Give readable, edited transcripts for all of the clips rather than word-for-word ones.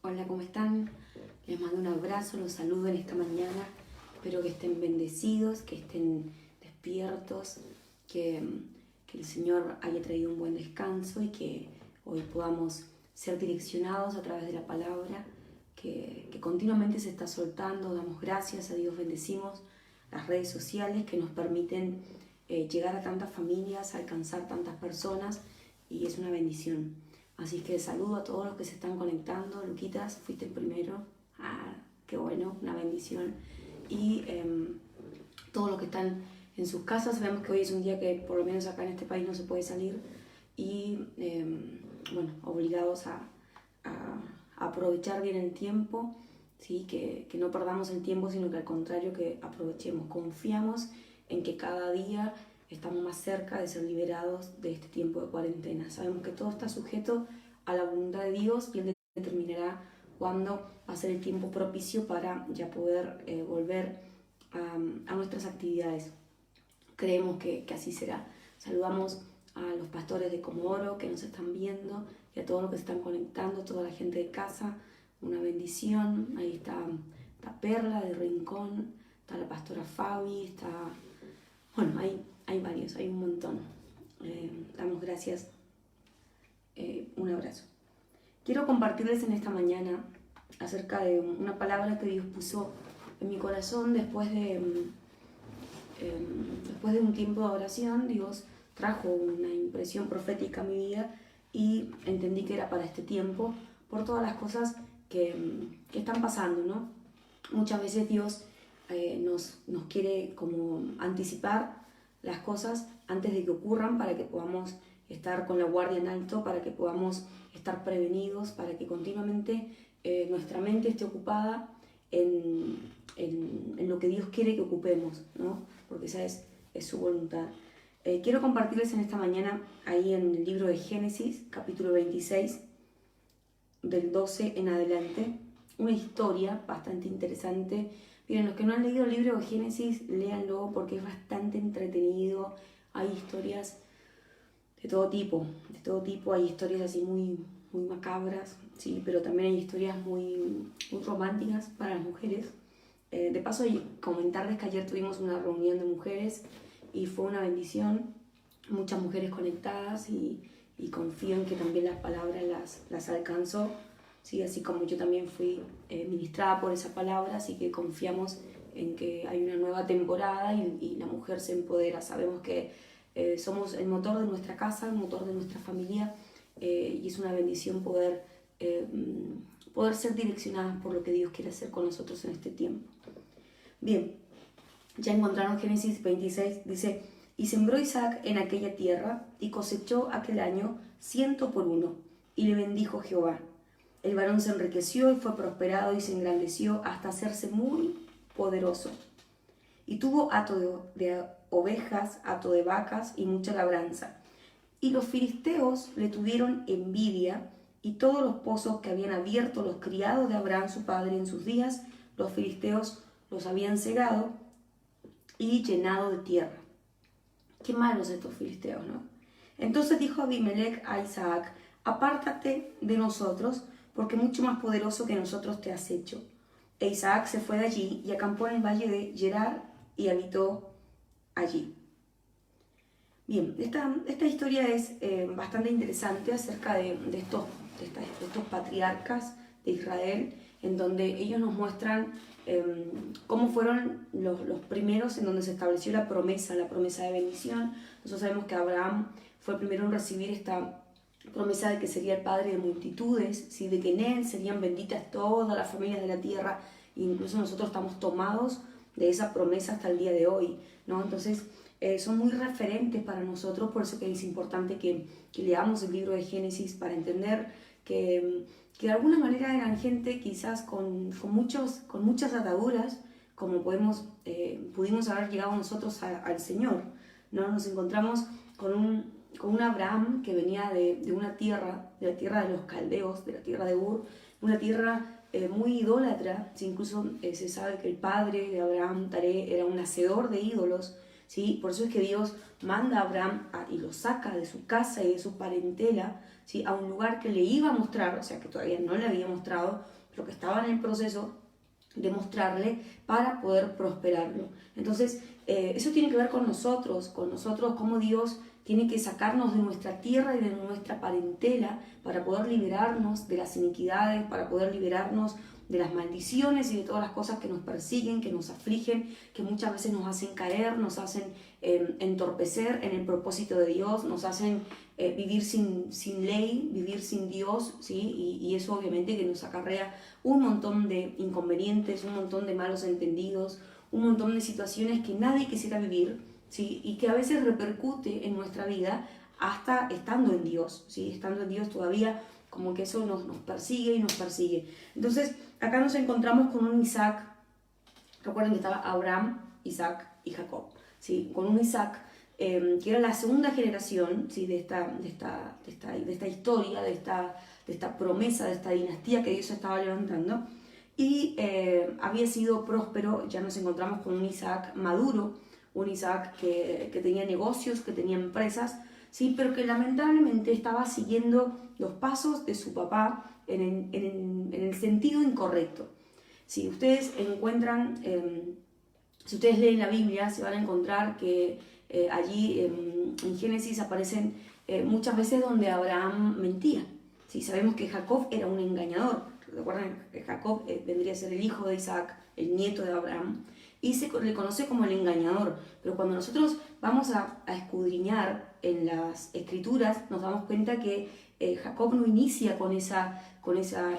Hola, ¿cómo están? Les mando un abrazo, los saludo en esta mañana. Espero que estén bendecidos, que estén despiertos, que, que el Señor haya traído un buen descanso y que hoy podamos ser direccionados a través de la palabra que continuamente se está soltando. Damos gracias a Dios, bendecimos las redes sociales que nos permiten llegar a tantas familias, alcanzar tantas personas y es una bendición. Así que saludo a todos los que se están conectando. Luquitas, fuiste el primero. Ah, qué bueno, una bendición. Y todos los que están en sus casas, sabemos que hoy es un día que por lo menos acá en este país no se puede salir. Y bueno, obligados a aprovechar bien el tiempo, ¿sí? Que no perdamos el tiempo, sino que al contrario que aprovechemos. Confiamos en que cada día estamos más cerca de ser liberados de este tiempo de cuarentena. Sabemos que todo está sujeto a la voluntad de Dios y Él determinará cuándo va a ser el tiempo propicio para ya poder volver a nuestras actividades. Creemos que así será. Saludamos a los pastores de Comodoro que nos están viendo y a todos los que se están conectando, toda la gente de casa. Una bendición. Ahí está Perla de Rincón, está la pastora Fabi, está... Bueno, hay varios, hay un montón. Damos gracias. Un abrazo. Quiero compartirles en esta mañana acerca de una palabra que Dios puso en mi corazón después de un tiempo de oración. Dios trajo una impresión profética a mi vida y entendí que era para este tiempo por todas las cosas que están pasando, ¿no? Muchas veces Dios nos quiere como anticipar las cosas antes de que ocurran para que podamos estar con la guardia en alto, para que podamos estar prevenidos, para que continuamente nuestra mente esté ocupada en lo que Dios quiere que ocupemos, ¿no? Porque esa es su voluntad. Quiero compartirles en esta mañana ahí en el libro de Génesis, capítulo 26, del 12 en adelante, una historia bastante interesante. Miren, los que no han leído el libro de Génesis, léanlo porque es bastante entretenido. Hay historias de todo tipo. Hay historias así muy macabras, ¿sí? Pero también hay historias muy románticas para las mujeres. De paso, comentarles que ayer tuvimos una reunión de mujeres y fue una bendición, muchas mujeres conectadas y confío en que también las palabras las alcanzó, ¿sí? Así como yo también fui ministrada por esa palabra, así que confiamos en que hay una nueva temporada y la mujer se empodera. Sabemos que somos el motor de nuestra casa, el motor de nuestra familia y es una bendición poder ser direccionadas por lo que Dios quiere hacer con nosotros en este tiempo. Bien, ya encontraron Génesis 26, dice: y sembró Isaac en aquella tierra y cosechó aquel año 100 por 1, y le bendijo Jehová. El varón se enriqueció y fue prosperado y se engrandeció hasta hacerse muy poderoso. Y tuvo hato de ovejas, hato de vacas y mucha labranza. Y los filisteos le tuvieron envidia, y todos los pozos que habían abierto los criados de Abraham su padre en sus días, los filisteos los habían cegado y llenado de tierra. Qué malos estos filisteos, ¿no? Entonces dijo Abimelech a Isaac: apártate de nosotros, porque mucho más poderoso que nosotros te has hecho. E Isaac se fue de allí y acampó en el valle de Gerar y habitó allí. Bien, esta historia es bastante interesante acerca de estos patriarcas de Israel, en donde ellos nos muestran cómo fueron los primeros en donde se estableció la promesa de bendición. Nosotros sabemos que Abraham fue el primero en recibir esta promesa de que sería el padre de multitudes, ¿sí? De que en él serían benditas todas las familias de la tierra, e incluso nosotros estamos tomados de esa promesa hasta el día de hoy, ¿no? Entonces son muy referentes para nosotros, por eso que es importante que leamos el libro de Génesis para entender que de alguna manera eran gente quizás con muchas ataduras, como pudimos haber llegado nosotros al Señor, ¿no? Nos encontramos con un Abraham que venía de una tierra, de la tierra de los caldeos, de la tierra de Ur, una tierra muy idólatra, ¿sí? Incluso se sabe que el padre de Abraham, Taré, era un hacedor de ídolos, ¿sí? Por eso es que Dios manda a Abraham y lo saca de su casa y de su parentela, ¿sí? A un lugar que le iba a mostrar, o sea, que todavía no le había mostrado, pero que estaba en el proceso de mostrarle para poder prosperarlo. Entonces, eso tiene que ver con nosotros, cómo Dios tiene que sacarnos de nuestra tierra y de nuestra parentela para poder liberarnos de las iniquidades, para poder liberarnos de las maldiciones y de todas las cosas que nos persiguen, que nos afligen, que muchas veces nos hacen caer, nos hacen entorpecer en el propósito de Dios, nos hacen vivir sin ley, vivir sin Dios, ¿sí? Y eso obviamente que nos acarrea un montón de inconvenientes, un montón de malos entendidos, un montón de situaciones que nadie quisiera vivir, ¿sí? Y que a veces repercute en nuestra vida hasta estando en Dios, ¿sí? Estando en Dios todavía como que eso nos persigue y nos persigue. Entonces, acá nos encontramos con un Isaac. Recuerden que estaba Abraham, Isaac y Jacob, ¿sí? Con un Isaac que era la segunda generación, ¿sí? de esta historia, de esta promesa, de esta dinastía que Dios estaba levantando. Y había sido próspero. Ya nos encontramos con un Isaac maduro, un Isaac que tenía negocios, que tenía empresas, ¿sí? Pero que lamentablemente estaba siguiendo los pasos de su papá en el sentido incorrecto. Si ustedes encuentran, si ustedes leen la Biblia, se van a encontrar que allí en Génesis aparecen muchas veces donde Abraham mentía. ¿Sí? Sabemos que Jacob era un engañador. Recuerden que Jacob vendría a ser el hijo de Isaac, el nieto de Abraham, y se le conoce como el engañador. Pero cuando nosotros vamos a escudriñar en las escrituras, nos damos cuenta que Jacob no inicia con esa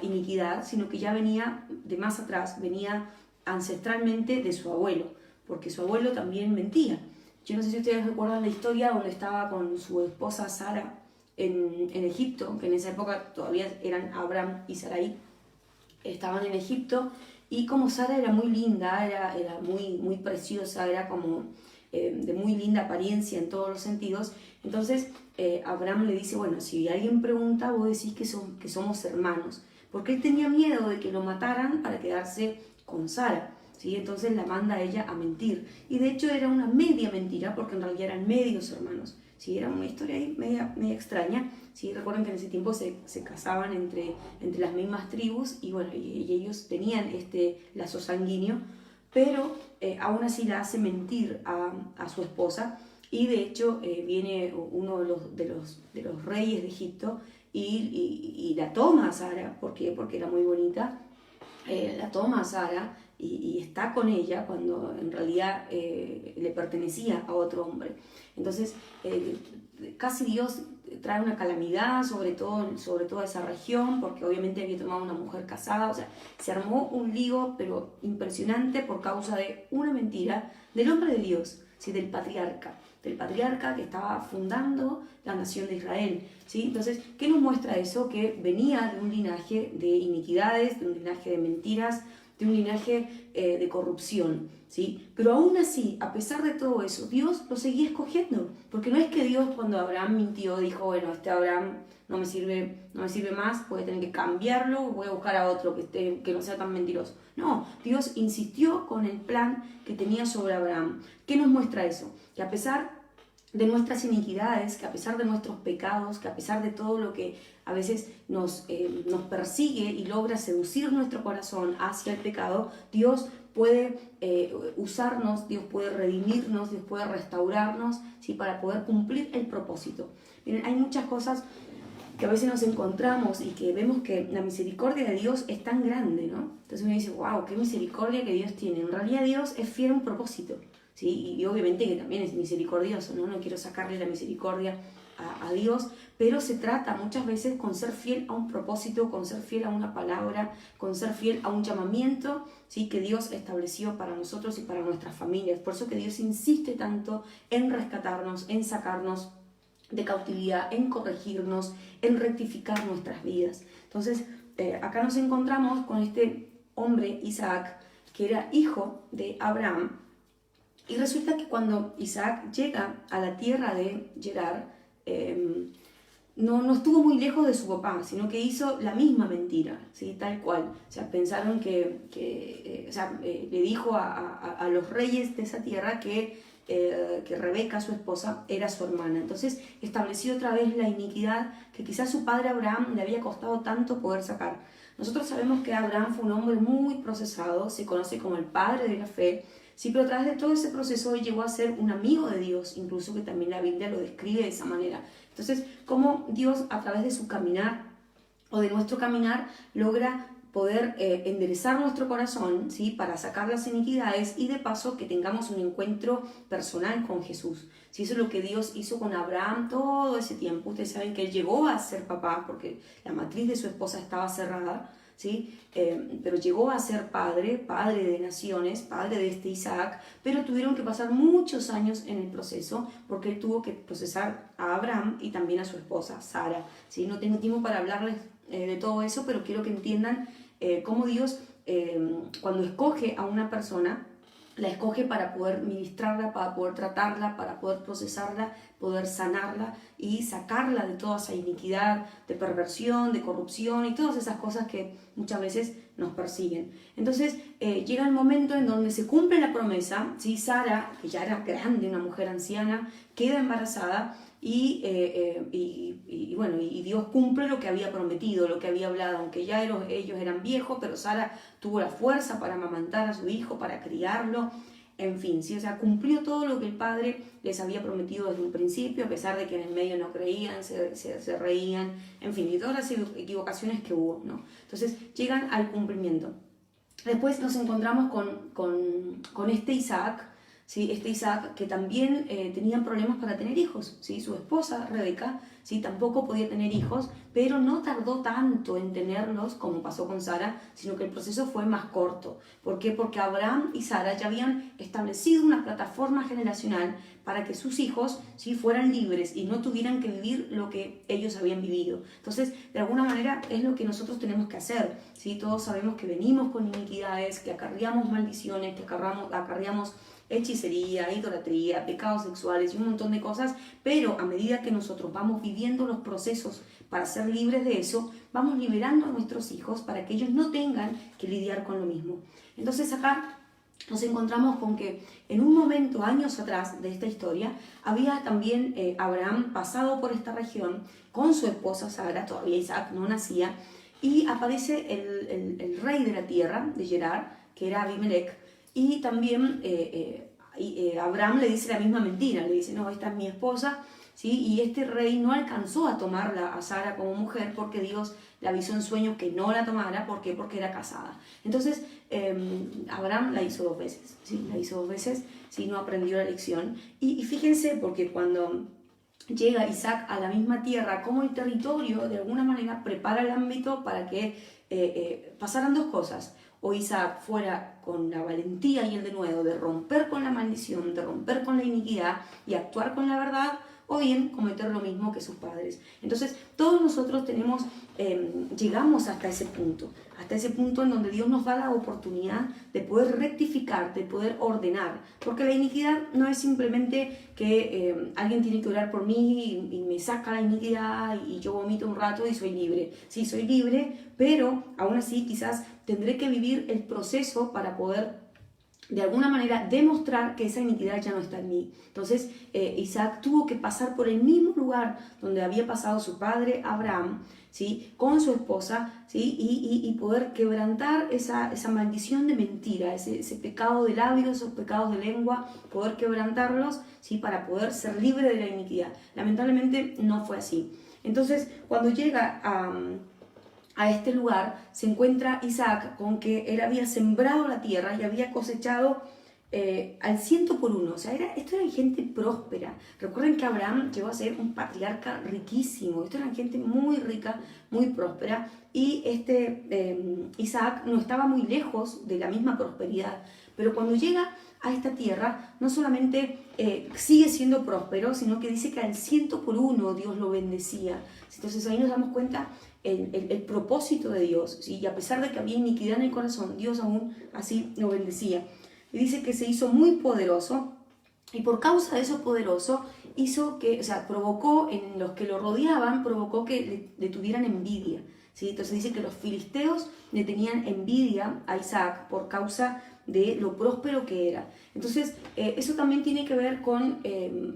iniquidad, sino que ya venía de más atrás, venía ancestralmente de su abuelo, porque su abuelo también mentía. Yo no sé si ustedes recuerdan la historia donde estaba con su esposa Sara en Egipto, que en esa época todavía eran Abraham y Sarai, estaban en Egipto, y como Sara era muy linda, era muy preciosa, era como de muy linda apariencia en todos los sentidos, entonces Abraham le dice, bueno, si alguien pregunta, vos decís que somos hermanos, porque él tenía miedo de que lo mataran para quedarse con Sara, ¿sí? Entonces la manda a ella a mentir, y de hecho era una media mentira, porque en realidad eran medios hermanos, ¿sí? Era una historia ahí media extraña, ¿sí? Recuerden que en ese tiempo se casaban entre las mismas tribus, y bueno, y ellos tenían este lazo sanguíneo, pero aún así la hace mentir a su esposa, y de hecho viene uno de los reyes de Egipto y la toma a Sara. ¿Por qué? Porque era muy bonita. La toma a Sara y está con ella cuando en realidad le pertenecía a otro hombre. Entonces casi Dios trae una calamidad sobre toda esa región, porque obviamente había tomado una mujer casada. O sea, se armó un lío pero impresionante por causa de una mentira del hombre de Dios, ¿sí? Del patriarca que estaba fundando la nación de Israel, ¿sí? Entonces, ¿qué nos muestra eso? Que venía de un linaje de iniquidades, de un linaje de mentiras, de un linaje de corrupción, ¿sí? Pero aún así, a pesar de todo eso, Dios lo seguía escogiendo, porque no es que Dios, cuando Abraham mintió, dijo, bueno, este Abraham no me sirve más, voy a tener que cambiarlo, voy a buscar a otro que no sea tan mentiroso. No, Dios insistió con el plan que tenía sobre Abraham. ¿Qué nos muestra eso? Que a pesar de nuestras iniquidades, que a pesar de nuestros pecados, que a pesar de todo lo que a veces nos persigue y logra seducir nuestro corazón hacia el pecado, Dios puede usarnos, Dios puede redimirnos, Dios puede restaurarnos, ¿sí? Para poder cumplir el propósito. Miren, hay muchas cosas que a veces nos encontramos y que vemos que la misericordia de Dios es tan grande, ¿no? Entonces uno dice, wow, qué misericordia que Dios tiene. En realidad Dios es fiel a un propósito, ¿sí? Y obviamente que también es misericordioso, ¿no? No quiero sacarle la misericordia a Dios, pero se trata muchas veces con ser fiel a un propósito, con ser fiel a una palabra, con ser fiel a un llamamiento, ¿sí? Que Dios estableció para nosotros y para nuestras familias. Por eso que Dios insiste tanto en rescatarnos, en sacarnos de cautividad, en corregirnos, en rectificar nuestras vidas. Entonces, acá nos encontramos con este hombre, Isaac, que era hijo de Abraham, y resulta que cuando Isaac llega a la tierra de Gerar, no estuvo muy lejos de su papá, sino que hizo la misma mentira, ¿sí? Tal cual. O sea, pensaron le dijo a los reyes de esa tierra que que Rebeca, su esposa, era su hermana. Entonces estableció otra vez la iniquidad que quizás su padre Abraham le había costado tanto poder sacar. Nosotros sabemos que Abraham fue un hombre muy procesado, se conoce como el padre de la fe, sí, pero a través de todo ese proceso llegó a ser un amigo de Dios, incluso que también la Biblia lo describe de esa manera. Entonces, cómo Dios a través de su caminar o de nuestro caminar logra poder enderezar nuestro corazón, ¿sí? Para sacar las iniquidades y de paso que tengamos un encuentro personal con Jesús. ¿Sí? Eso es lo que Dios hizo con Abraham todo ese tiempo. Ustedes saben que él llegó a ser papá porque la matriz de su esposa estaba cerrada, ¿sí? Pero llegó a ser padre de naciones, padre de este Isaac, pero tuvieron que pasar muchos años en el proceso porque él tuvo que procesar a Abraham y también a su esposa, Sara, ¿sí? No tengo tiempo para hablarles de todo eso, pero quiero que entiendan cómo Dios, cuando escoge a una persona, la escoge para poder ministrarla, para poder tratarla, para poder procesarla, poder sanarla y sacarla de toda esa iniquidad, de perversión, de corrupción y todas esas cosas que muchas veces nos persiguen. Entonces llega el momento en donde se cumple la promesa, ¿sí? Sara, que ya era grande, una mujer anciana, queda embarazada y Dios cumple lo que había prometido, lo que había hablado, aunque ya ellos eran viejos, pero Sara tuvo la fuerza para amamantar a su hijo, para criarlo, en fin, ¿sí? O sea, cumplió todo lo que el padre les había prometido desde un principio, a pesar de que en el medio no creían, se reían, en fin, y todas las equivocaciones que hubo, ¿no? Entonces llegan al cumplimiento. Después nos encontramos con este Isaac, ¿sí? Este Isaac que también tenía problemas para tener hijos, ¿sí? Su esposa Rebeca, ¿sí? Tampoco podía tener hijos, pero no tardó tanto en tenerlos como pasó con Sara, sino que el proceso fue más corto. ¿Por qué? Porque Abraham y Sara ya habían establecido una plataforma generacional para que sus hijos, ¿sí? Fueran libres y no tuvieran que vivir lo que ellos habían vivido. Entonces, de alguna manera es lo que nosotros tenemos que hacer, ¿sí? Todos sabemos que venimos con iniquidades, que acarreamos maldiciones, que acarreamos hechicería, idolatría, pecados sexuales y un montón de cosas, pero a medida que nosotros vamos viviendo los procesos para ser libres de eso, vamos liberando a nuestros hijos para que ellos no tengan que lidiar con lo mismo. Entonces acá nos encontramos con que en un momento, años atrás de esta historia, había también Abraham pasado por esta región con su esposa Sara, todavía Isaac no nacía, y aparece el rey de la tierra, de Gerar, que era Abimelech, y también Abraham le dice la misma mentira, le dice, no, esta es mi esposa, ¿sí? Y este rey no alcanzó a tomarla a Sara como mujer porque Dios le avisó en sueños que no la tomara. ¿Por qué? Porque era casada. Entonces, Abraham la hizo 2 veces, ¿sí? La hizo 2 veces, ¿sí? No aprendió la lección. Y fíjense, porque cuando llega Isaac a la misma tierra, como el territorio de alguna manera prepara el ámbito para que pasaran 2 cosas. O Isaac fuera con la valentía y el denuedo de romper con la maldición, de romper con la iniquidad y actuar con la verdad, o bien cometer lo mismo que sus padres. Entonces, todos nosotros llegamos hasta ese punto en donde Dios nos da la oportunidad de poder rectificar, de poder ordenar, porque la iniquidad no es simplemente que alguien tiene que orar por mí y me saca la iniquidad y yo vomito un rato y soy libre. Sí, soy libre, pero aún así quizás tendré que vivir el proceso para poder de alguna manera demostrar que esa iniquidad ya no está en mí. Entonces Isaac tuvo que pasar por el mismo lugar donde había pasado su padre Abraham, ¿sí? Con su esposa, ¿sí? y poder quebrantar esa maldición de mentira, ese pecado de labios, esos pecados de lengua, poder quebrantarlos, ¿sí? Para poder ser libre de la iniquidad. Lamentablemente no fue así. Entonces cuando llega a este lugar, se encuentra Isaac con que él había sembrado la tierra y había cosechado al 100%. O sea, esto era gente próspera. Recuerden que Abraham llegó a ser un patriarca riquísimo. Esto era gente muy rica, muy próspera. Y Isaac no estaba muy lejos de la misma prosperidad. Pero cuando llega a esta tierra, no solamente sigue siendo próspero, sino que dice que al 100% Dios lo bendecía. Entonces ahí nos damos cuenta el propósito de Dios, ¿sí? Y a pesar de que había iniquidad en el corazón, Dios aún así lo bendecía. Y dice que se hizo muy poderoso, y por causa de eso poderoso, provocó en los que lo rodeaban, provocó que le tuvieran envidia, ¿sí? Entonces dice que los filisteos le tenían envidia a Isaac por causa de lo próspero que era. Entonces, eso también tiene que ver con,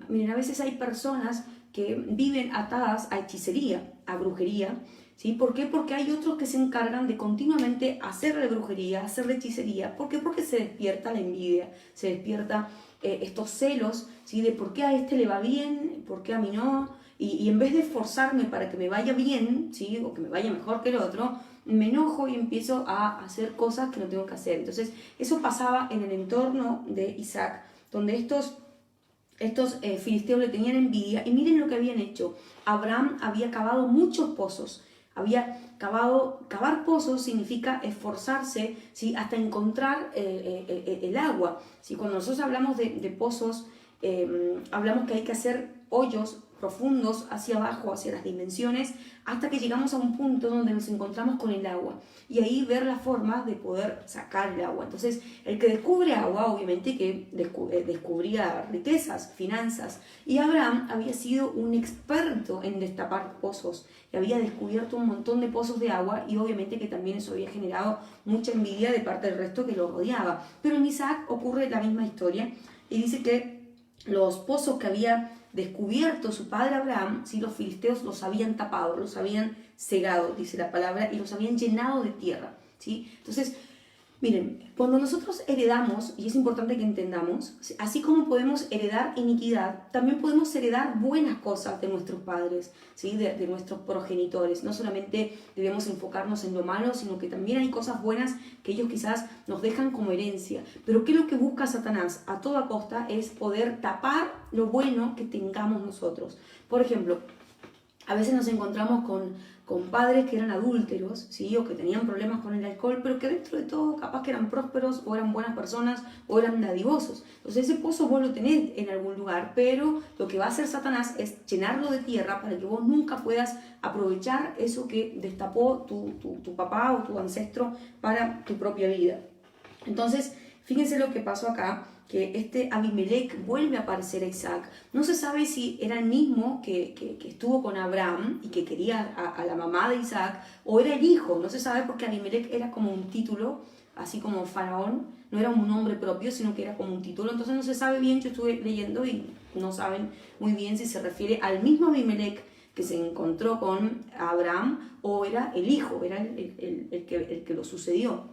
miren, a veces hay personas que viven atadas a hechicería, a brujería, ¿sí? ¿Por qué? Porque hay otros que se encargan de continuamente hacerle brujería, hacerle hechicería. ¿Por qué? Porque se despierta la envidia, se despierta estos celos, ¿sí? De por qué a este le va bien, por qué a mí no. Y en vez de esforzarme para que me vaya bien, ¿sí? O que me vaya mejor que el otro, me enojo y empiezo a hacer cosas que no tengo que hacer. Entonces, eso pasaba en el entorno de Isaac, donde estos filisteos le tenían envidia. Y miren lo que habían hecho. Abraham había cavado muchos pozos. Cavar pozos significa esforzarse, ¿sí? Hasta encontrar el agua. ¿Sí? Cuando nosotros hablamos de pozos, hablamos que hay que hacer hoyos profundos hacia abajo, hacia las dimensiones, hasta que llegamos a un punto donde nos encontramos con el agua. Y ahí ver la forma de poder sacar el agua. Entonces, el que descubre agua, obviamente que descubría riquezas, finanzas. Y Abraham había sido un experto en destapar pozos. Y había descubierto un montón de pozos de agua y obviamente que también eso había generado mucha envidia de parte del resto que lo rodeaba. Pero en Isaac ocurre la misma historia y dice que los pozos que había descubierto su padre Abraham, ¿sí? Los filisteos los habían tapado, los habían cegado, dice la palabra, y los habían llenado de tierra, ¿sí? Entonces, miren, cuando nosotros heredamos, y es importante que entendamos, así como podemos heredar iniquidad, también podemos heredar buenas cosas de nuestros padres, ¿sí? de nuestros progenitores. No solamente debemos enfocarnos en lo malo, sino que también hay cosas buenas que ellos quizás nos dejan como herencia. Pero ¿qué es lo que busca Satanás? A toda costa es poder tapar lo bueno que tengamos nosotros. Por ejemplo, a veces nos encontramos con padres que eran adúlteros, ¿sí? O que tenían problemas con el alcohol, pero que dentro de todo capaz que eran prósperos o eran buenas personas o eran dadivosos. Entonces ese pozo vos lo tenés en algún lugar, pero lo que va a hacer Satanás es llenarlo de tierra para que vos nunca puedas aprovechar eso que destapó tu papá o tu ancestro para tu propia vida. Entonces, fíjense lo que pasó acá, que este Abimelech vuelve a aparecer a Isaac. No se sabe si era el mismo que estuvo con Abraham y que quería a la mamá de Isaac, o era el hijo. No se sabe porque Abimelech era como un título, así como faraón. No era un nombre propio, sino que era como un título. Entonces no se sabe bien, yo estuve leyendo y no saben muy bien si se refiere al mismo Abimelech que se encontró con Abraham o era el hijo, era el que lo sucedió.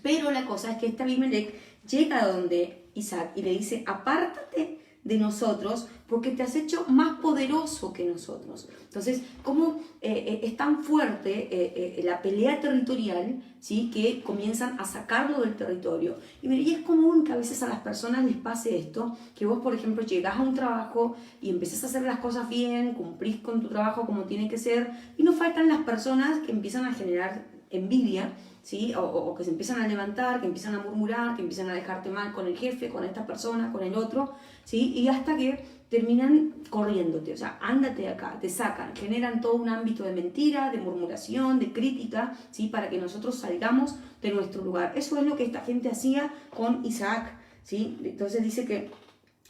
Pero la cosa es que este Abimelech llega a donde Isaac y le dice: apártate de nosotros porque te has hecho más poderoso que nosotros. Entonces, ¿cómo es tan fuerte la pelea territorial, ¿sí? Que comienzan a sacarlo del territorio? Y es común que a veces a las personas les pase esto, que vos, por ejemplo, llegás a un trabajo y empezás a hacer las cosas bien, cumplís con tu trabajo como tiene que ser, y no faltan las personas que empiezan a generar envidia, ¿sí? O que se empiezan a levantar, que empiezan a murmurar, que empiezan a dejarte mal con el jefe, con esta persona, con el otro, ¿sí? Y hasta que terminan corriéndote, o sea, ándate de acá, te sacan, generan todo un ámbito de mentira, de murmuración, de crítica, ¿sí? Para que nosotros salgamos de nuestro lugar. Eso es lo que esta gente hacía con Isaac, ¿sí? Entonces dice que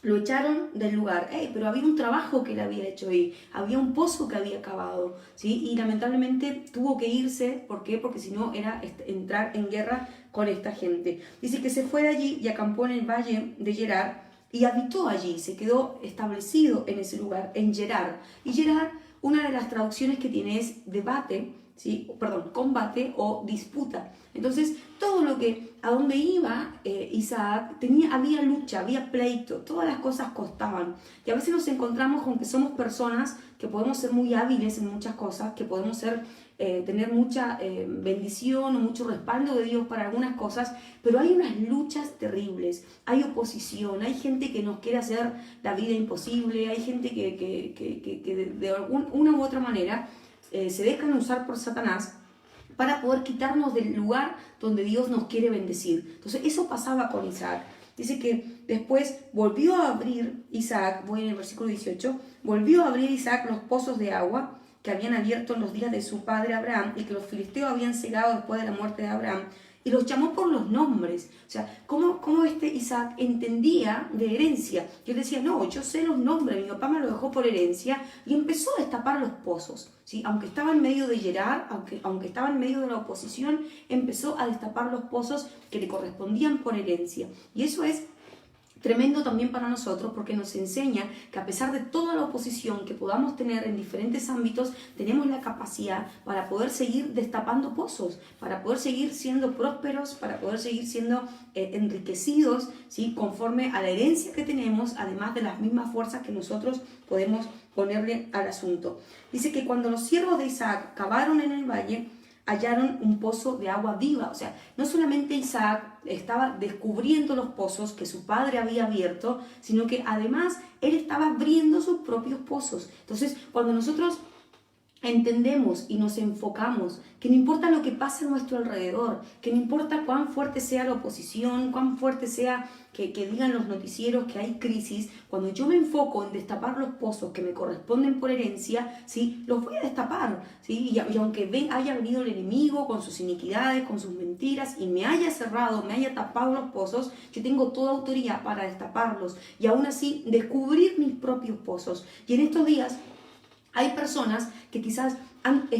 lo echaron del lugar, pero había un trabajo que él había hecho ahí, había un pozo que había cavado, ¿sí? Y lamentablemente tuvo que irse. ¿Por qué? Porque si no era entrar en guerra con esta gente. Dice que se fue de allí y acampó en el valle de Gerar y habitó allí, se quedó establecido en ese lugar, en Gerar. Y Gerar, una de las traducciones que tiene es debate, ¿sí? Perdón, combate o disputa. Entonces, todo lo que, a donde iba Isaac, había lucha, había pleito, todas las cosas costaban. Y a veces nos encontramos con que somos personas que podemos ser muy hábiles en muchas cosas, que podemos tener mucha bendición o mucho respaldo de Dios para algunas cosas, pero hay unas luchas terribles, hay oposición, hay gente que nos quiere hacer la vida imposible, hay gente que de una u otra manera se dejan usar por Satanás para poder quitarnos del lugar donde Dios nos quiere bendecir. Entonces eso pasaba con Isaac. Dice que después volvió a abrir Isaac, voy en el versículo 18, volvió a abrir Isaac los pozos de agua que habían abierto en los días de su padre Abraham y que los filisteos habían cegado después de la muerte de Abraham. y los llamó por los nombres. O sea, cómo este Isaac entendía de herencia. Yo decía, no, yo sé los nombres, mi papá me lo dejó por herencia, y empezó a destapar los pozos, ¿sí? Aunque estaba en medio de Gerar, aunque estaba en medio de la oposición, empezó a destapar los pozos que le correspondían por herencia. Y eso es tremendo también para nosotros, porque nos enseña que a pesar de toda la oposición que podamos tener en diferentes ámbitos, tenemos la capacidad para poder seguir destapando pozos, para poder seguir siendo prósperos, para poder seguir siendo enriquecidos, ¿sí? Conforme a la herencia que tenemos, además de las mismas fuerzas que nosotros podemos ponerle al asunto. Dice que cuando los siervos de Isaac cavaron en el valle, hallaron un pozo de agua viva. O sea, no solamente Isaac estaba descubriendo los pozos que su padre había abierto, sino que además él estaba abriendo sus propios pozos. Entonces, cuando nosotros entendemos y nos enfocamos que no importa lo que pase a nuestro alrededor, que no importa cuán fuerte sea la oposición, cuán fuerte sea que digan los noticieros que hay crisis, cuando yo me enfoco en destapar los pozos que me corresponden por herencia, ¿sí? Los voy a destapar, ¿sí? Y aunque haya venido el enemigo con sus iniquidades, con sus mentiras, y me haya cerrado, me haya tapado los pozos, yo tengo toda autoridad para destaparlos y aún así descubrir mis propios pozos. Y en estos días hay personas que quizás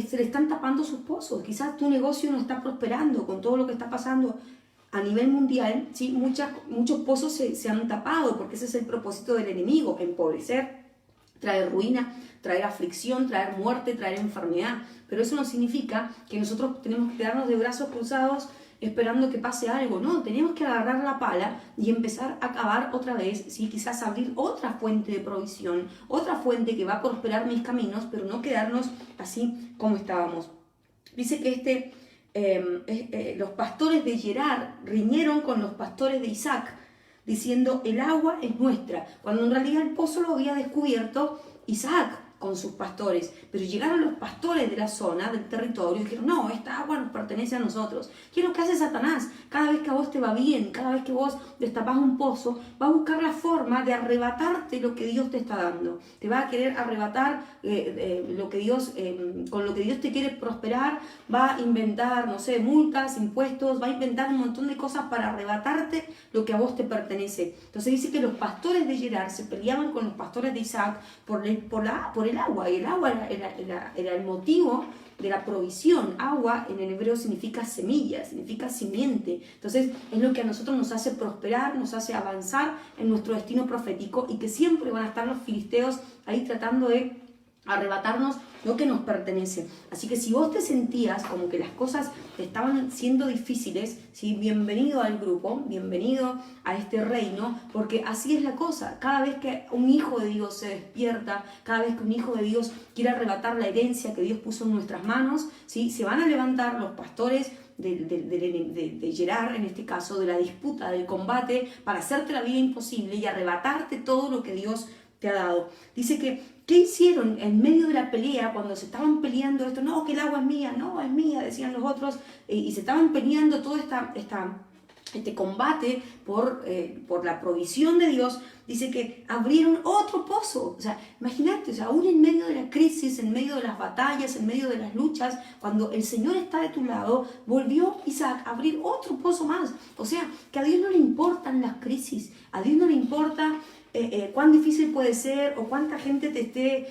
se le están tapando sus pozos, quizás tu negocio no está prosperando con todo lo que está pasando a nivel mundial, ¿sí? Muchos pozos se han tapado porque ese es el propósito del enemigo, empobrecer, traer ruina, traer aflicción, traer muerte, traer enfermedad. Pero eso no significa que nosotros tenemos que quedarnos de brazos cruzados esperando que pase algo. No, tenemos que agarrar la pala y empezar a cavar otra vez, ¿sí? Quizás abrir otra fuente de provisión, otra fuente que va a prosperar mis caminos, pero no quedarnos así como estábamos. Dice que los pastores de Gerar riñeron con los pastores de Isaac, diciendo, el agua es nuestra, cuando en realidad el pozo lo había descubierto Isaac con sus pastores. Pero llegaron los pastores de la zona, del territorio, y dijeron, no, esta agua nos pertenece a nosotros. ¿Qué es lo que hace Satanás? Cada vez que a vos te va bien, cada vez que vos destapás un pozo, va a buscar la forma de arrebatarte lo que Dios te está dando. Te va a querer arrebatar lo que Dios, con lo que Dios te quiere prosperar, va a inventar, no sé, multas, impuestos, va a inventar un montón de cosas para arrebatarte lo que a vos te pertenece. Entonces dice que los pastores de Gerar se peleaban con los pastores de Isaac por el agua, y el agua era el motivo de la provisión. Agua en el hebreo significa semilla, significa simiente. Entonces es lo que a nosotros nos hace prosperar, nos hace avanzar en nuestro destino profético, y que siempre van a estar los filisteos ahí tratando de arrebatarnos lo que nos pertenece. Así que si vos te sentías como que las cosas te estaban siendo difíciles, ¿sí? Bienvenido al grupo, bienvenido a este reino, porque así es la cosa. Cada vez que un hijo de Dios se despierta, cada vez que un hijo de Dios quiere arrebatar la herencia que Dios puso en nuestras manos, ¿sí? Se van a levantar los pastores de Gerar, en este caso, de la disputa, del combate, para hacerte la vida imposible y arrebatarte todo lo que Dios te ha dado. Dice que, ¿qué hicieron en medio de la pelea cuando se estaban peleando esto? No, que el agua es mía, no, es mía, decían los otros, y se estaban peleando todo este combate por la provisión de Dios. Dice que abrieron otro pozo. O sea, imagínate, o sea, aún en medio de la crisis, en medio de las batallas, en medio de las luchas, cuando el Señor está de tu lado, volvió Isaac a abrir otro pozo más. O sea, que a Dios no le importan las crisis, a Dios no le importa cuán difícil puede ser, o cuánta gente te esté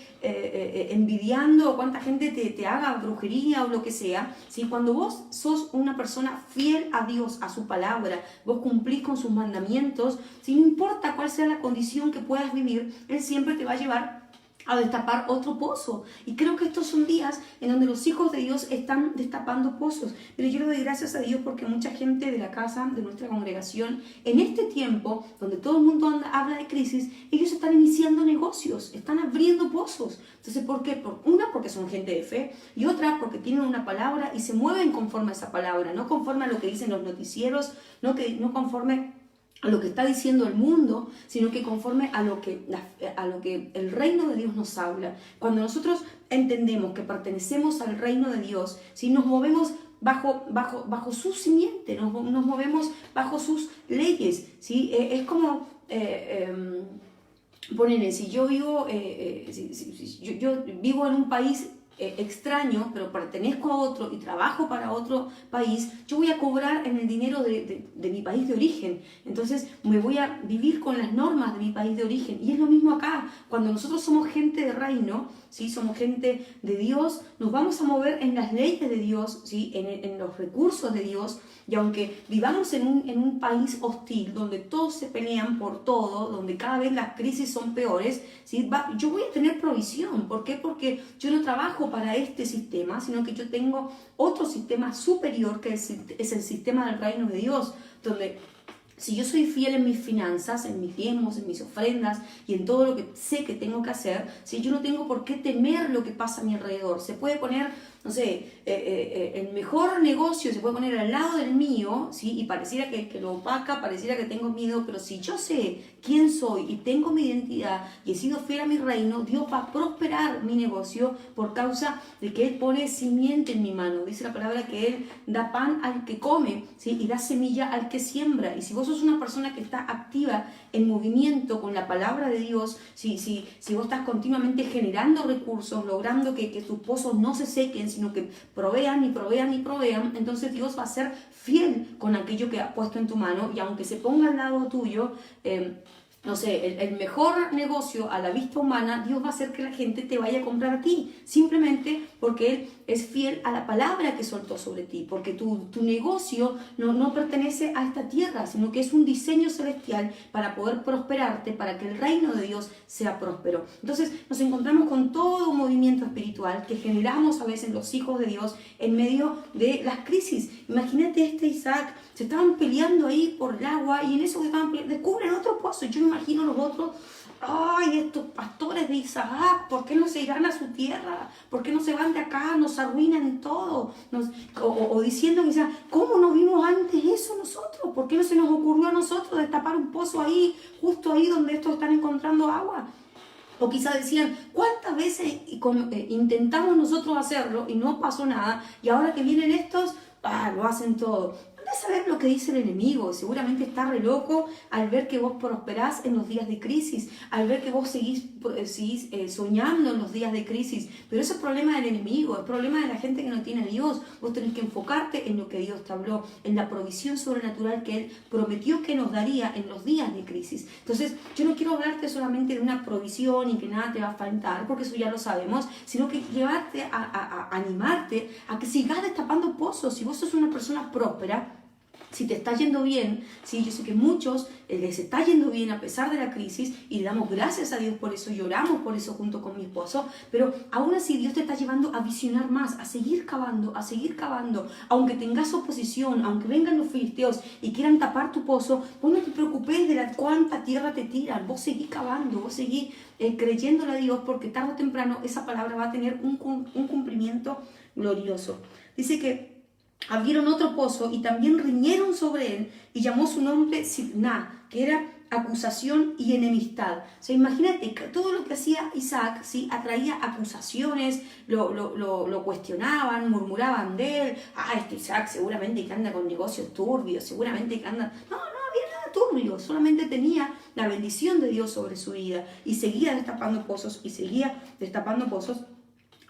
envidiando, o cuánta gente te haga brujería o lo que sea. ¿Sí? Cuando vos sos una persona fiel a Dios, a su palabra, vos cumplís con sus mandamientos, ¿sí? No importa cuál sea la condición que puedas vivir, Él siempre te va a llevar a destapar otro pozo. Y creo que estos son días en donde los hijos de Dios están destapando pozos. Pero yo le doy gracias a Dios porque mucha gente de la casa, de nuestra congregación, en este tiempo donde todo el mundo habla de crisis, ellos están iniciando negocios, están abriendo pozos. Entonces, ¿por qué? Porque son gente de fe, y otra porque tienen una palabra y se mueven conforme a esa palabra, no conforme a lo que dicen los noticieros, no conforme a lo que está diciendo el mundo, sino que conforme a lo que el reino de Dios nos habla. Cuando nosotros entendemos que pertenecemos al reino de Dios, si nos movemos bajo su simiente, nos movemos bajo sus leyes, ¿sí? Es como ponele, si yo vivo en un país extraño, pero pertenezco a otro y trabajo para otro país, yo voy a cobrar en el dinero de mi país de origen. Entonces me voy a vivir con las normas de mi país de origen. Y es lo mismo acá. Cuando nosotros somos gente de reino, ¿sí? Somos gente de Dios, nos vamos a mover en las leyes de Dios, ¿sí? En los recursos de Dios. Y aunque vivamos en un país hostil, donde todos se pelean por todo, donde cada vez las crisis son peores, ¿sí? Yo voy a tener provisión. ¿Por qué? Porque yo no trabajo para este sistema, sino que yo tengo otro sistema superior, que es el sistema del reino de Dios, donde si yo soy fiel en mis finanzas, en mis diezmos, en mis ofrendas y en todo lo que sé que tengo que hacer, si yo no tengo por qué temer lo que pasa a mi alrededor. Se puede poner, no sé, el mejor negocio se puede poner al lado del mío, ¿sí? Y pareciera que lo opaca, pareciera que tengo miedo, pero si yo sé quién soy y tengo mi identidad y he sido fiel a mi reino, Dios va a prosperar mi negocio por causa de que Él pone simiente en mi mano. Dice la palabra que Él da pan al que come, ¿sí? Y da semilla al que siembra. Y si vos sos una persona que está activa en movimiento con la palabra de Dios, si vos estás continuamente generando recursos, logrando que tus pozos no se sequen, sino que provean y provean y provean, entonces Dios va a ser fiel con aquello que ha puesto en tu mano. Y aunque se ponga al lado tuyo, no sé, el mejor negocio a la vista humana, Dios va a hacer que la gente te vaya a comprar a ti, simplemente porque Él es fiel a la palabra que soltó sobre ti, porque tu negocio no pertenece a esta tierra, sino que es un diseño celestial para poder prosperarte, para que el reino de Dios sea próspero. Entonces nos encontramos con todo un movimiento espiritual que generamos a veces los hijos de Dios en medio de las crisis. Imagínate Isaac, se estaban peleando ahí por el agua y en eso que estaban peleando, descubren otro pozo. Yo me imagino los otros, ay, estos pastores de Isaac, ¿por qué no se irán a su tierra? ¿Por qué no se van de acá? Nos arruinan todo. O diciendo quizás, ¿cómo no vimos antes eso nosotros? ¿Por qué no se nos ocurrió a nosotros destapar un pozo ahí, justo ahí donde estos están encontrando agua? O quizás decían, ¿cuántas veces intentamos nosotros hacerlo y no pasó nada? Y ahora que vienen estos, lo hacen todo. Andá a saber lo que dice el enemigo. Seguramente está re loco al ver que vos prosperás en los días de crisis, al ver que vos seguís soñando en los días de crisis. Pero eso es problema del enemigo, es problema de la gente que no tiene a Dios. Vos tenés que enfocarte en lo que Dios te habló, en la provisión sobrenatural que Él prometió que nos daría en los días de crisis. Entonces, yo no quiero hablarte solamente de una provisión y que nada te va a faltar, porque eso ya lo sabemos, sino que llevarte a animarte a que sigas destapando pozos. Si vos sos una persona próspera, si te está yendo bien, sí, yo sé que muchos les está yendo bien a pesar de la crisis y le damos gracias a Dios por eso, lloramos por eso junto con mi esposo, pero aún así Dios te está llevando a visionar más, a seguir cavando, aunque tengas oposición, aunque vengan los filisteos y quieran tapar tu pozo, vos no te preocupes de cuánta tierra te tiran, vos seguís cavando, vos seguís creyéndole a Dios, porque tarde o temprano esa palabra va a tener un cumplimiento glorioso. Dice que abrieron otro pozo y también riñeron sobre él y llamó su nombre Sitná, que era acusación y enemistad. O sea, imagínate que todo lo que hacía Isaac, ¿sí? Atraía acusaciones, lo cuestionaban, murmuraban de él. Este Isaac seguramente que anda con negocios turbios, seguramente que anda... No había nada turbio, solamente tenía la bendición de Dios sobre su vida y seguía destapando pozos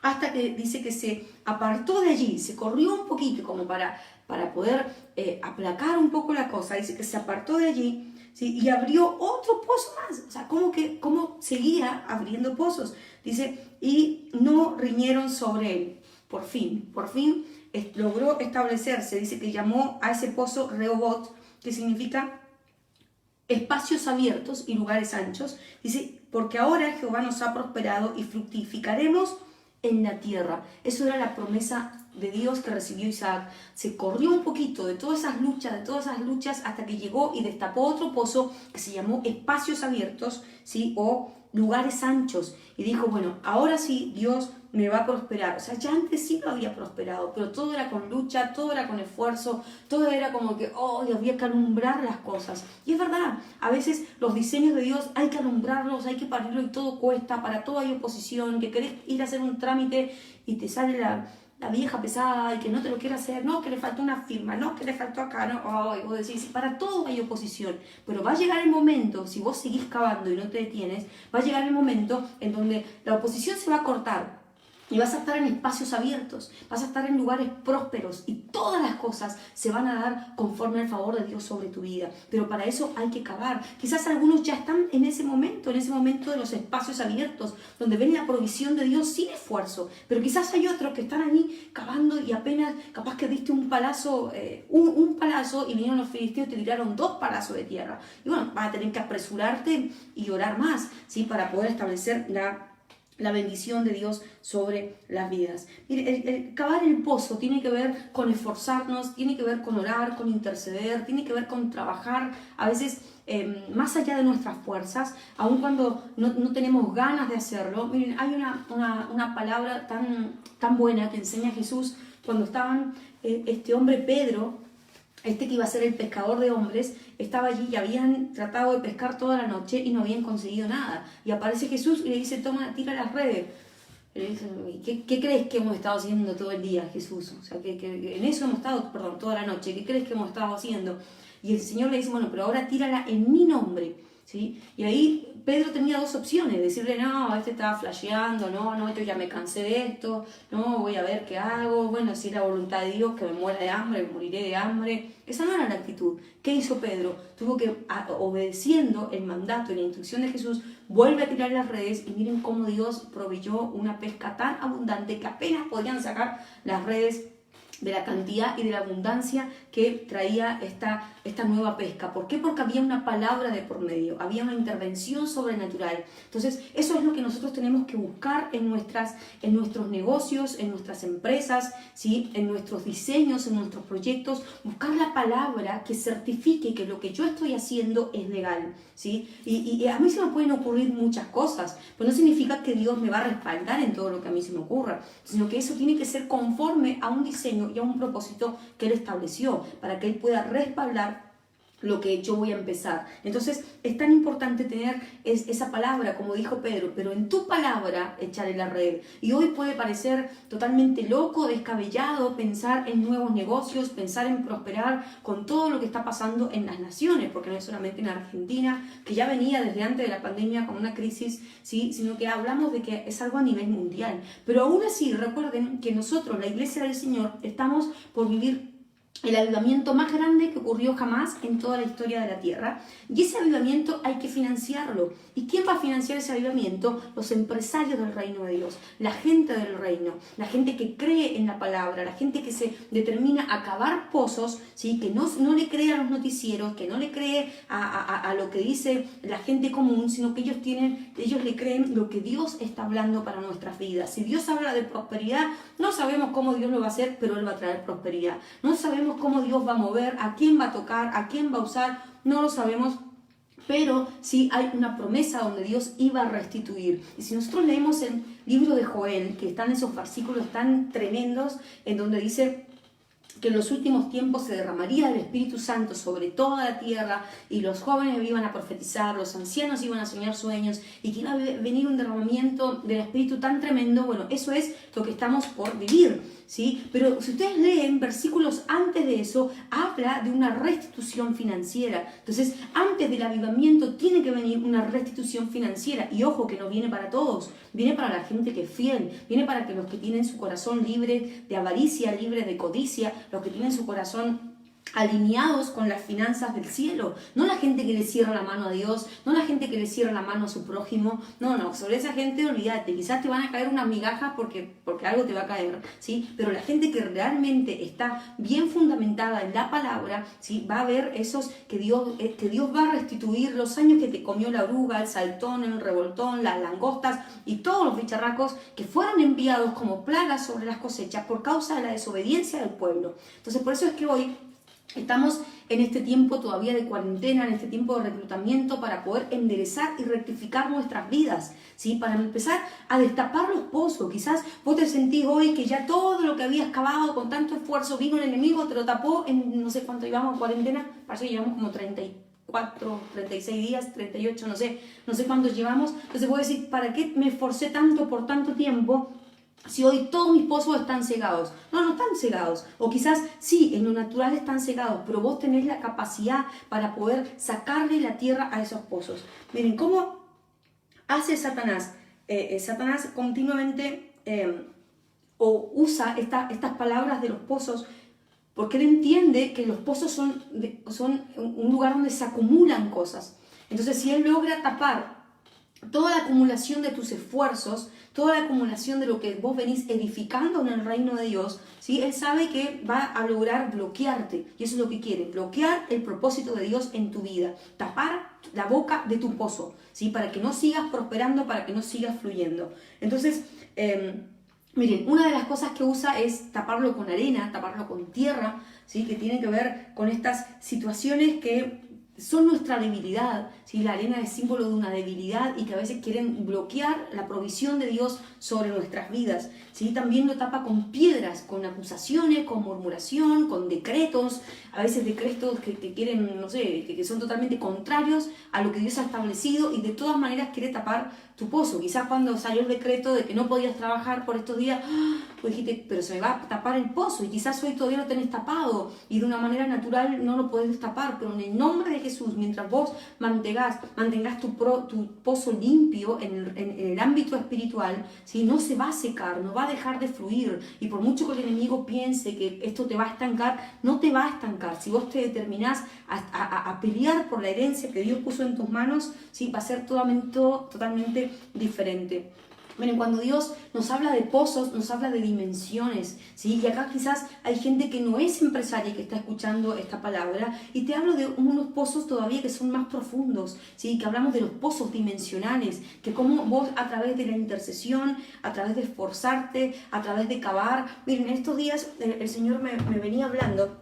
hasta que dice que se apartó de allí, se corrió un poquito como para poder aplacar un poco la cosa. Dice que se apartó de allí, ¿sí? Y abrió otro pozo más. O sea, ¿cómo seguía abriendo pozos? Dice, y no riñeron sobre él. Por fin logró establecerse. Dice que llamó a ese pozo Rehobot, que significa espacios abiertos y lugares anchos. Dice, porque ahora Jehová nos ha prosperado y fructificaremos en la tierra. Eso era la promesa de Dios que recibió Isaac. Se corrió un poquito de todas esas luchas hasta que llegó y destapó otro pozo que se llamó espacios abiertos, ¿sí? O lugares anchos. Y dijo, bueno, ahora sí Dios me va a prosperar. O sea, ya antes sí lo había prosperado, pero todo era con lucha, todo era con esfuerzo, todo era como que, había que alumbrar las cosas. Y es verdad, a veces los diseños de Dios hay que alumbrarlos, hay que parirlo y todo cuesta, para todo hay oposición, que querés ir a hacer un trámite y te sale la vieja pesada y que no te lo quiere hacer, no, que le faltó una firma, no, que le faltó acá, no, y vos decís, para todo hay oposición, pero va a llegar el momento, si vos seguís cavando y no te detienes, va a llegar el momento en donde la oposición se va a cortar. Y vas a estar en espacios abiertos, vas a estar en lugares prósperos y todas las cosas se van a dar conforme al favor de Dios sobre tu vida. Pero para eso hay que cavar. Quizás algunos ya están en ese momento de los espacios abiertos, donde ven la provisión de Dios sin esfuerzo. Pero quizás hay otros que están allí cavando y apenas, capaz que diste un palazo y vinieron los filisteos y te tiraron 2 palazos de tierra. Y bueno, vas a tener que apresurarte y orar más, ¿sí? Para poder establecer la bendición de Dios sobre las vidas. Mire, el cavar el pozo tiene que ver con esforzarnos, tiene que ver con orar, con interceder, tiene que ver con trabajar, a veces más allá de nuestras fuerzas, aun cuando no tenemos ganas de hacerlo. Miren, hay una palabra tan buena que enseña Jesús cuando estaban este hombre Pedro, que iba a ser el pescador de hombres, estaba allí y habían tratado de pescar toda la noche y no habían conseguido nada. Y aparece Jesús y le dice, toma, tira las redes. Y le dice, ¿qué crees que hemos estado haciendo todo el día, Jesús? O sea, que en eso hemos estado, toda la noche. ¿Qué crees que hemos estado haciendo? Y el Señor le dice, bueno, pero ahora tírala en mi nombre, ¿sí? Y ahí Pedro tenía 2 opciones, decirle, no, estaba flasheando, no, yo ya me cansé de esto, no, voy a ver qué hago, bueno, si es la voluntad de Dios que me muera de hambre, moriré de hambre. Esa no era la actitud. ¿Qué hizo Pedro? Tuvo que, obedeciendo el mandato y la instrucción de Jesús, vuelve a tirar las redes y miren cómo Dios proveyó una pesca tan abundante que apenas podían sacar las redes de la cantidad y de la abundancia que traía esta nueva pesca. ¿Por qué? Porque había una palabra de por medio, había una intervención sobrenatural. Entonces, eso es lo que nosotros tenemos que buscar en nuestros negocios, en nuestras empresas, ¿sí? En nuestros diseños, en nuestros proyectos, buscar la palabra que certifique que lo que yo estoy haciendo es legal, ¿sí? Y a mí se me pueden ocurrir muchas cosas, pero no significa que Dios me va a respaldar en todo lo que a mí se me ocurra, sino que eso tiene que ser conforme a un diseño y a un propósito que Él estableció, para que Él pueda respaldar lo que yo voy a empezar. Entonces es tan importante tener esa palabra, como dijo Pedro, pero en tu palabra echaré la red. Y hoy puede parecer totalmente loco, descabellado pensar en nuevos negocios, pensar en prosperar con todo lo que está pasando en las naciones, porque no es solamente en Argentina, que ya venía desde antes de la pandemia con una crisis, ¿sí? Sino que hablamos de que es algo a nivel mundial. Pero aún así, recuerden que nosotros, la Iglesia del Señor, estamos por vivir el avivamiento más grande que ocurrió jamás en toda la historia de la tierra. Y ese avivamiento hay que financiarlo. ¿Y quién va a financiar ese avivamiento? Los empresarios del reino de Dios, la gente del reino, la gente que cree en la palabra, la gente que se determina a cavar pozos, ¿sí? Que no le cree a los noticieros, que no le cree a lo que dice la gente común, sino que ellos le creen lo que Dios está hablando para nuestras vidas. Si Dios habla de prosperidad, no sabemos cómo Dios lo va a hacer, pero Él va a traer prosperidad. No sabemos cómo Dios va a mover, a quién va a tocar, a quién va a usar, no lo sabemos, pero sí hay una promesa donde Dios iba a restituir. Y si nosotros leemos el libro de Joel, que están esos versículos tan tremendos, en donde dice que en los últimos tiempos se derramaría el Espíritu Santo sobre toda la tierra y los jóvenes iban a profetizar, los ancianos iban a soñar sueños y que iba a venir un derramamiento del Espíritu tan tremendo. Bueno, eso es lo que estamos por vivir, ¿sí? Pero si ustedes leen versículos antes de eso, habla de una restitución financiera. Entonces, antes del avivamiento tiene que venir una restitución financiera. Y ojo, que no viene para todos, viene para la gente que es fiel, viene para que los que tienen su corazón libre de avaricia, libre de codicia, los que tienen su corazón alineados con las finanzas del cielo, no la gente que le cierra la mano a Dios, no la gente que le cierra la mano a su prójimo, no, sobre esa gente olvídate, quizás te van a caer unas migajas porque algo te va a caer, ¿sí? Pero la gente que realmente está bien fundamentada en la palabra, ¿sí? Va a ver esos que Dios va a restituir los años que te comió la oruga, el saltón, el revoltón, las langostas y todos los bicharracos que fueron enviados como plagas sobre las cosechas por causa de la desobediencia del pueblo. Entonces por eso es que hoy estamos en este tiempo todavía de cuarentena, en este tiempo de reclutamiento para poder enderezar y rectificar nuestras vidas, ¿sí? Para empezar a destapar los pozos. Quizás vos te sentís hoy que ya todo lo que habías cavado con tanto esfuerzo vino el enemigo, te lo tapó en no sé cuánto llevamos en cuarentena, parece que llevamos como 34, 36 días, 38, no sé cuántos llevamos. Entonces voy a decir, ¿para qué me esforcé tanto por tanto tiempo? Si hoy todos mis pozos están cegados. No están cegados. O quizás sí, en lo natural están cegados, pero vos tenés la capacidad para poder sacarle la tierra a esos pozos. Miren, ¿cómo hace Satanás? Satanás continuamente o usa estas palabras de los pozos porque él entiende que los pozos son un lugar donde se acumulan cosas. Entonces, si él logra tapar toda la acumulación de tus esfuerzos, toda la acumulación de lo que vos venís edificando en el reino de Dios, ¿sí? Él sabe que va a lograr bloquearte, y eso es lo que quiere, bloquear el propósito de Dios en tu vida, tapar la boca de tu pozo, ¿sí? Para que no sigas prosperando, para que no sigas fluyendo. Entonces, miren, una de las cosas que usa es taparlo con arena, taparlo con tierra, ¿sí? Que tiene que ver con estas situaciones que son nuestra debilidad, ¿sí? La arena es símbolo de una debilidad y que a veces quieren bloquear la provisión de Dios sobre nuestras vidas, ¿sí? También lo tapa con piedras, con acusaciones, con murmuración, con decretos, a veces decretos que quieren, no sé, que son totalmente contrarios a lo que Dios ha establecido y de todas maneras quiere tapar tu pozo. Quizás cuando salió el decreto de que no podías trabajar por estos días, pues dijiste, pero se me va a tapar el pozo y quizás hoy todavía lo tenés tapado y de una manera natural no lo podés destapar, pero en el nombre de Jesús, mientras vos mantengas tu pozo limpio en el ámbito espiritual, ¿sí? No se va a secar, no va a dejar de fluir, y por mucho que el enemigo piense que esto te va a estancar, no te va a estancar. Si vos te determinás a pelear por la herencia que Dios puso en tus manos, ¿sí? Va a ser totalmente diferente. Miren, cuando Dios nos habla de pozos, nos habla de dimensiones, ¿sí? Y acá quizás hay gente que no es empresaria que está escuchando esta palabra, y te hablo de unos pozos todavía que son más profundos, ¿sí? Que hablamos de los pozos dimensionales, que como vos a través de la intercesión, a través de esforzarte, a través de cavar. Miren, en estos días el Señor me venía hablando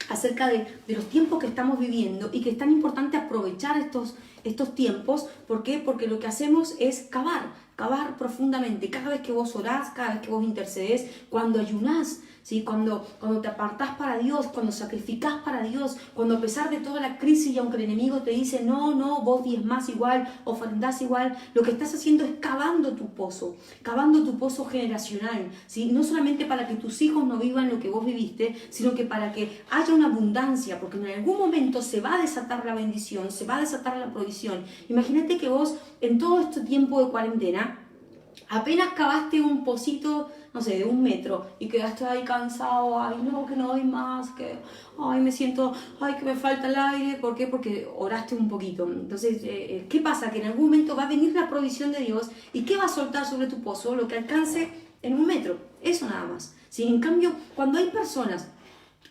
acerca de los tiempos que estamos viviendo y que es tan importante aprovechar estos tiempos. ¿Por qué? Porque lo que hacemos es cavar profundamente. Cada vez que vos orás, cada vez que vos intercedés, cuando ayunás, ¿sí? Cuando te apartás para Dios, cuando sacrificás para Dios, cuando a pesar de toda la crisis y aunque el enemigo te dice no, vos diezmás igual, ofrendás igual, lo que estás haciendo es cavando tu pozo generacional, ¿sí? No solamente para que tus hijos no vivan lo que vos viviste, sino que para que haya una abundancia, porque en algún momento se va a desatar la bendición, se va a desatar la provisión. Imagínate que vos en todo este tiempo de cuarentena apenas cavaste un pocito, no sé, de 1 metro y quedaste ahí cansado, ay no, que no doy más, que ay me siento, ay que me falta el aire. ¿Por qué? Porque oraste un poquito. Entonces, ¿qué pasa? Que en algún momento va a venir la provisión de Dios, y ¿qué va a soltar sobre tu pozo? Lo que alcance en 1 metro, eso nada más, ¿sí? En cambio, cuando hay personas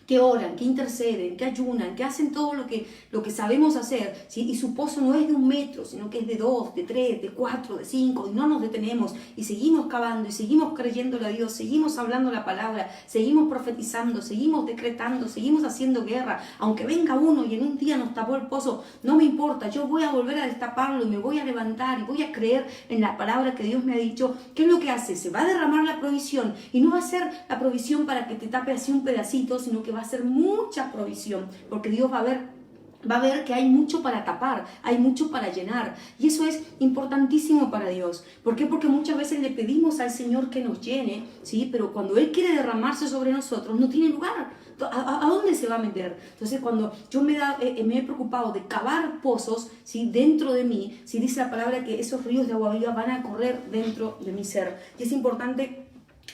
que oran, que interceden, que ayunan, que hacen todo lo que sabemos hacer, ¿sí? Y su pozo no es de 1 metro, sino que es de 2, de 3, de 4, de 5, y no nos detenemos, y seguimos cavando, y seguimos creyéndole a Dios, seguimos hablando la palabra, seguimos profetizando, seguimos decretando, seguimos haciendo guerra. Aunque venga uno y en un día nos tapó el pozo, no me importa, yo voy a volver a destaparlo y me voy a levantar y voy a creer en la palabra que Dios me ha dicho. ¿Qué es lo que hace? Se va a derramar la provisión, y no va a ser la provisión para que te tape así un pedacito, sino que va a ser mucha provisión, porque Dios va a ver que hay mucho para tapar, hay mucho para llenar, y eso es importantísimo para Dios. ¿Por qué? Porque muchas veces le pedimos al Señor que nos llene, ¿sí? Pero cuando Él quiere derramarse sobre nosotros, no tiene lugar. ¿A dónde se va a meter? Entonces, cuando yo me he preocupado de cavar pozos, ¿sí? Dentro de mí, ¿sí? Dice la palabra que esos ríos de agua viva van a correr dentro de mi ser, y es importante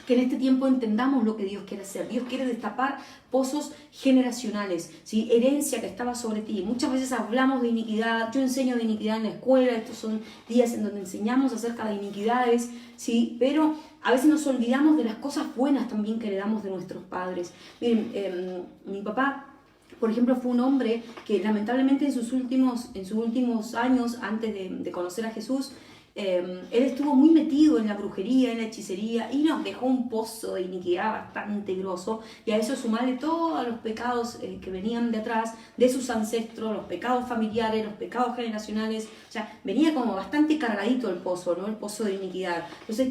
que en este tiempo entendamos lo que Dios quiere hacer. Dios quiere destapar pozos generacionales, ¿sí? Herencia que estaba sobre ti. Muchas veces hablamos de iniquidad, yo enseño de iniquidad en la escuela, estos son días en donde enseñamos acerca de iniquidades, ¿sí? Pero a veces nos olvidamos de las cosas buenas también que heredamos de nuestros padres. Miren, mi papá, por ejemplo, fue un hombre que lamentablemente en sus últimos años, antes de conocer a Jesús, él estuvo muy metido en la brujería, en la hechicería, y nos dejó un pozo de iniquidad bastante grosso, y a eso sumarle todos los pecados que venían de atrás, de sus ancestros, los pecados familiares, los pecados generacionales. O sea, venía como bastante cargadito el pozo, ¿no? El pozo de iniquidad. Entonces,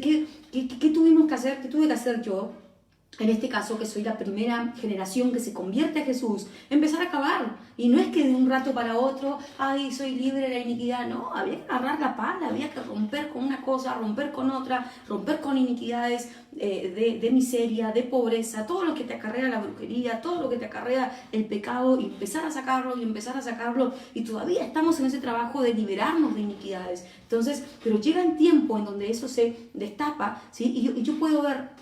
¿qué tuvimos que hacer? ¿Qué tuve que hacer yo? En este caso, que soy la primera generación que se convierte a Jesús, empezar a cavar. Y no es que de un rato para otro, ay, soy libre de la iniquidad. No, había que agarrar la pala, había que romper con una cosa, romper con otra, romper con iniquidades de miseria, de pobreza, todo lo que te acarrea la brujería, todo lo que te acarrea el pecado, y empezar a sacarlo y empezar a sacarlo. Y todavía estamos en ese trabajo de liberarnos de iniquidades. Entonces, pero llega el tiempo en donde eso se destapa, ¿sí? Y yo puedo ver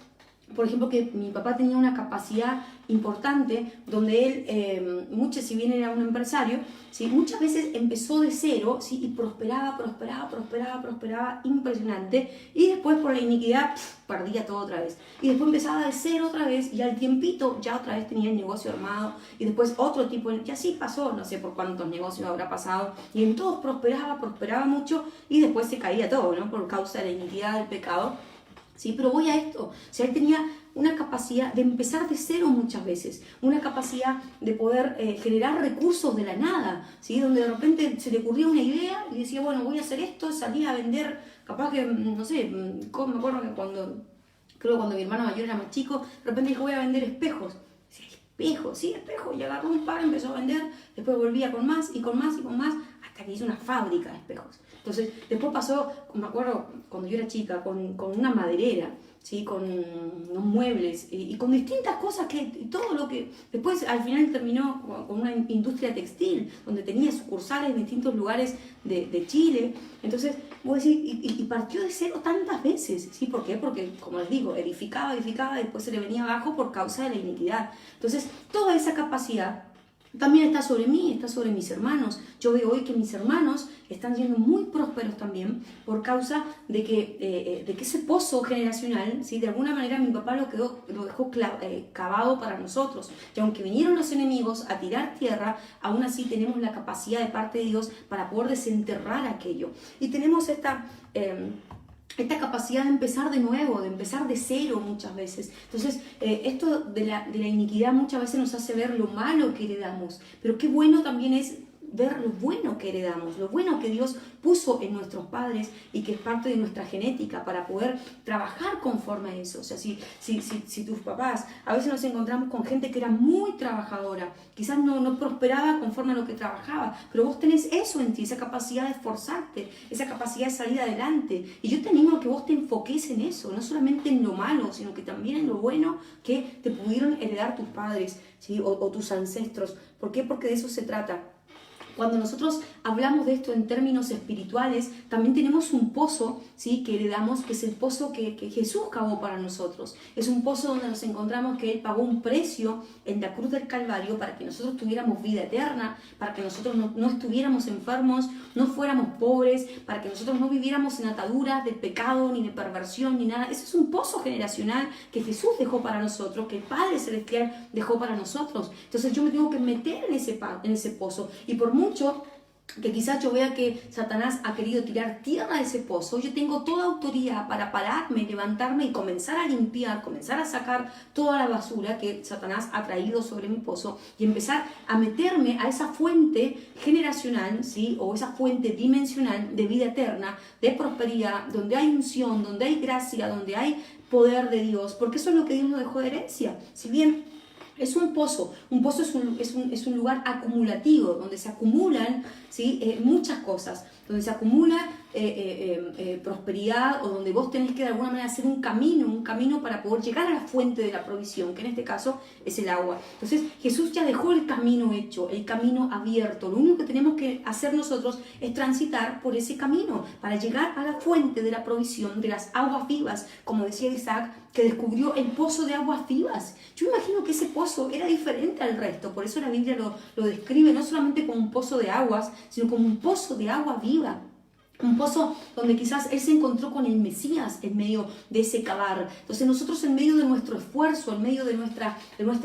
por ejemplo, que mi papá tenía una capacidad importante donde él, si bien era un empresario, ¿sí? Muchas veces empezó de cero, ¿sí? Y prosperaba, impresionante, y después por la iniquidad perdía todo otra vez. Y después empezaba de cero otra vez, y al tiempito ya otra vez tenía el negocio armado, y después otro tipo, y así pasó, no sé por cuántos negocios habrá pasado, y en todos prosperaba mucho, y después se caía todo, ¿no? Por causa de la iniquidad del pecado. ¿Sí? Pero voy a esto, o sea, él tenía una capacidad de empezar de cero muchas veces, una capacidad de poder generar recursos de la nada, ¿sí? Donde de repente se le ocurría una idea y decía, bueno, voy a hacer esto, salía a vender, capaz que, no sé, me acuerdo que cuando mi hermano mayor era más chico, de repente dijo, voy a vender espejos. Decía, espejos, sí, espejos, y agarró un par, empezó a vender, después volvía con más, hasta que hizo una fábrica de espejos. Entonces, después pasó, me acuerdo, cuando yo era chica, con una maderera, ¿sí? Con unos muebles y con distintas cosas todo lo que... Después, al final, terminó con una industria textil, donde tenía sucursales en distintos lugares de Chile. Entonces, voy a decir, y partió de cero tantas veces, ¿sí? ¿Por qué? Porque, como les digo, edificaba, y después se le venía abajo por causa de la iniquidad. Entonces, toda esa capacidad también está sobre mí, está sobre mis hermanos. Yo veo hoy que mis hermanos están siendo muy prósperos también por causa de que ese pozo generacional, ¿sí? De alguna manera mi papá lo dejó cavado para nosotros. Y aunque vinieron los enemigos a tirar tierra, aún así tenemos la capacidad de parte de Dios para poder desenterrar aquello. Y tenemos esta capacidad de empezar de nuevo, de empezar de cero muchas veces. Entonces, esto de la iniquidad muchas veces nos hace ver lo malo que heredamos, pero qué bueno también es ver lo bueno que heredamos, lo bueno que Dios puso en nuestros padres y que es parte de nuestra genética para poder trabajar conforme a eso. O sea, si tus papás, a veces nos encontramos con gente que era muy trabajadora, quizás no prosperaba conforme a lo que trabajaba, pero vos tenés eso en ti, esa capacidad de esforzarte, esa capacidad de salir adelante. Y yo te animo a que vos te enfoques en eso, no solamente en lo malo, sino que también en lo bueno que te pudieron heredar tus padres, ¿sí? o tus ancestros. ¿Por qué? Porque de eso se trata. Cuando nosotros hablamos de esto en términos espirituales, también tenemos un pozo, ¿sí? Que heredamos, que es el pozo que Jesús cavó para nosotros. Es un pozo donde nos encontramos que Él pagó un precio en la cruz del Calvario para que nosotros tuviéramos vida eterna, para que nosotros no estuviéramos enfermos, no fuéramos pobres, para que nosotros no viviéramos en ataduras de pecado, ni de perversión, ni nada. Ese es un pozo generacional que Jesús dejó para nosotros, que el Padre Celestial dejó para nosotros. Entonces yo me tengo que meter en ese pozo, y por mucho que quizás yo vea que Satanás ha querido tirar tierra de ese pozo, yo tengo toda autoridad para pararme, levantarme y comenzar a limpiar, comenzar a sacar toda la basura que Satanás ha traído sobre mi pozo y empezar a meterme a esa fuente generacional, ¿sí? O esa fuente dimensional de vida eterna, de prosperidad, donde hay unción, donde hay gracia, donde hay poder de Dios, porque eso es lo que Dios nos dejó de herencia. Si bien es un pozo es un lugar acumulativo, donde se acumulan, ¿sí? Muchas cosas, donde se acumula prosperidad, o donde vos tenés que de alguna manera hacer un camino para poder llegar a la fuente de la provisión, que en este caso es el agua. Entonces Jesús ya dejó el camino hecho, el camino abierto. Lo único que tenemos que hacer nosotros es transitar por ese camino para llegar a la fuente de la provisión, de las aguas vivas, como decía Isaac, que descubrió el pozo de aguas vivas. Yo imagino que ese pozo era diferente al resto, por eso la Biblia lo describe no solamente como un pozo de aguas, sino como un pozo de agua viva. Un pozo donde quizás Él se encontró con el Mesías en medio de ese cavar. Entonces nosotros, en medio de nuestro esfuerzo, en medio de nuestra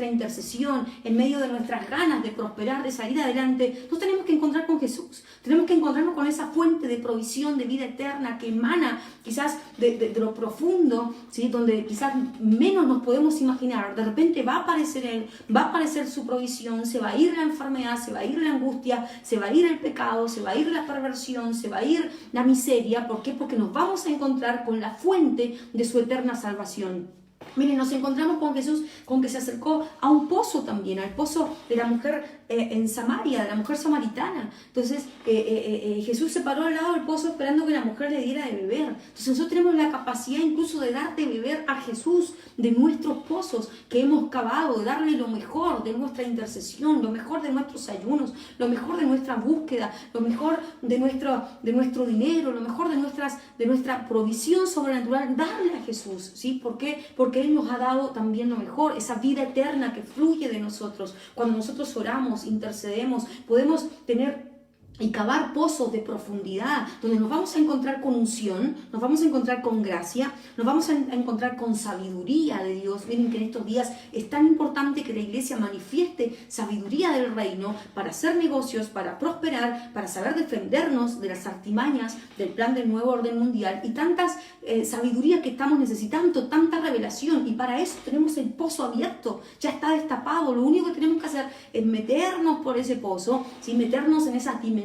intercesión, en medio de nuestras ganas de prosperar, de salir adelante, nos tenemos que encontrar con Jesús. Tenemos que encontrarnos con esa fuente de provisión, de vida eterna que emana quizás de lo profundo, ¿sí? Donde quizás menos nos podemos imaginar. De repente va a aparecer Él, va a aparecer su provisión, se va a ir la enfermedad, se va a ir la angustia, se va a ir el pecado, se va a ir la perversión, se va a ir la miseria. ¿Por qué? Porque nos vamos a encontrar con la fuente de su eterna salvación. Miren, nos encontramos con Jesús, con que se acercó a un pozo también, al pozo de la mujer en Samaria, de la mujer samaritana. Entonces Jesús se paró al lado del pozo esperando que la mujer le diera de beber. Entonces nosotros tenemos la capacidad incluso de dar de beber a Jesús de nuestros pozos que hemos cavado, de darle lo mejor de nuestra intercesión, lo mejor de nuestros ayunos, lo mejor de nuestra búsqueda, lo mejor de nuestro dinero, lo mejor de nuestra provisión sobrenatural, darle a Jesús, ¿sí? ¿Por qué? Porque Él nos ha dado también lo mejor, esa vida eterna que fluye de nosotros. Cuando nosotros oramos, intercedemos, podemos tener y cavar pozos de profundidad, donde nos vamos a encontrar con unción, nos vamos a encontrar con gracia, nos vamos a encontrar con sabiduría de Dios. Miren que en estos días es tan importante que la iglesia manifieste sabiduría del reino para hacer negocios, para prosperar, para saber defendernos de las artimañas del plan del nuevo orden mundial y tantas sabiduría que estamos necesitando, tanta revelación, y para eso tenemos el pozo abierto, ya está destapado. Lo único que tenemos que hacer es meternos por ese pozo, ¿sí? Meternos en esas dimensiones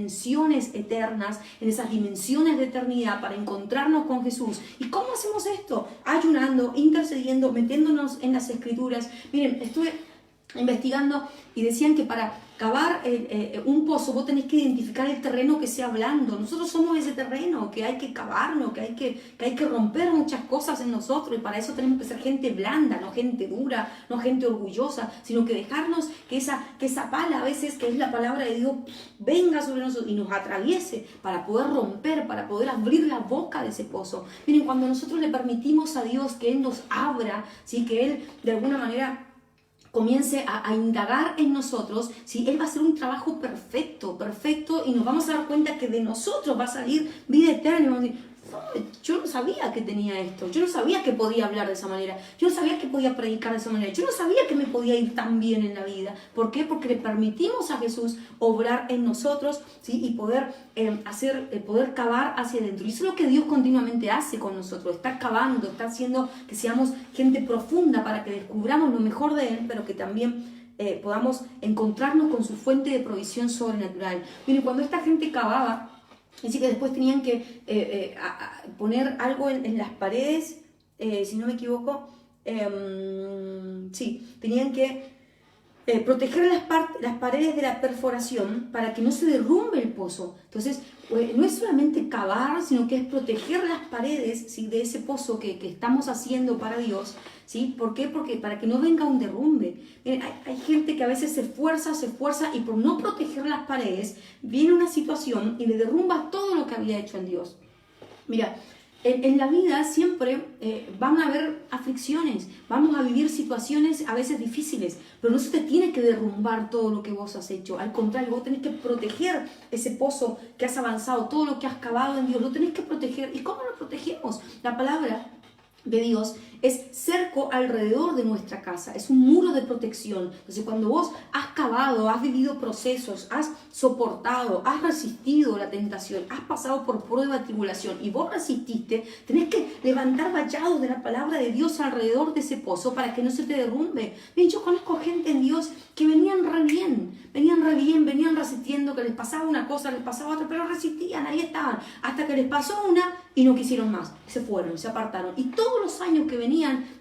eternas, en esas dimensiones de eternidad para encontrarnos con Jesús. ¿Y cómo hacemos esto? Ayunando, intercediendo, metiéndonos en las escrituras. Miren, estuve investigando y decían que para cavar un pozo vos tenés que identificar el terreno que sea blando. Nosotros somos ese terreno que hay que cavarnos, que hay que romper muchas cosas en nosotros, y para eso tenemos que ser gente blanda, no gente dura, no gente orgullosa, sino que dejarnos que esa pala a veces, que es la palabra de Dios, venga sobre nosotros y nos atraviese para poder romper, para poder abrir la boca de ese pozo. Miren, cuando nosotros le permitimos a Dios que Él nos abra, ¿sí? Que Él de alguna manera comience a indagar en nosotros, ¿sí? Él va a hacer un trabajo perfecto, y nos vamos a dar cuenta que de nosotros va a salir vida eterna. Y vamos a decir, yo no sabía que tenía esto, yo no sabía que podía hablar de esa manera, yo no sabía que podía predicar de esa manera, yo no sabía que me podía ir tan bien en la vida. ¿Por qué? Porque le permitimos a Jesús obrar en nosotros, ¿sí? Y poder poder cavar hacia adentro. Y eso es lo que Dios continuamente hace con nosotros, está cavando, está haciendo que seamos gente profunda para que descubramos lo mejor de Él, pero que también podamos encontrarnos con su fuente de provisión sobrenatural. Miren, cuando esta gente cavaba, así que después tenían que poner algo en las paredes, si no me equivoco, sí, tenían que proteger las paredes de la perforación para que no se derrumbe el pozo. Entonces, no es solamente cavar, sino que es proteger las paredes, ¿sí? De ese pozo que estamos haciendo para Dios, ¿sí? ¿Por qué? Porque para que no venga un derrumbe. Miren, hay gente que a veces se esfuerza y por no proteger las paredes, viene una situación y le derrumba todo lo que había hecho en Dios. Mira, en la vida siempre van a haber aflicciones, vamos a vivir situaciones a veces difíciles, pero no se te tiene que derrumbar todo lo que vos has hecho. Al contrario, vos tenés que proteger ese pozo que has avanzado, todo lo que has cavado en Dios, lo tenés que proteger. ¿Y cómo lo protegemos? La palabra de Dios es cerco alrededor de nuestra casa, es un muro de protección. Entonces, cuando vos has cavado, has vivido procesos, has soportado, has resistido la tentación, has pasado por prueba, tribulación y vos resististe, tenés que levantar vallados de la palabra de Dios alrededor de ese pozo para que no se te derrumbe. Bien, yo conozco gente en Dios que venían re bien, venían resistiendo, que les pasaba una cosa, les pasaba otra, pero resistían, ahí estaban, hasta que les pasó una y no quisieron más, se fueron, se apartaron. Y todos los años que venían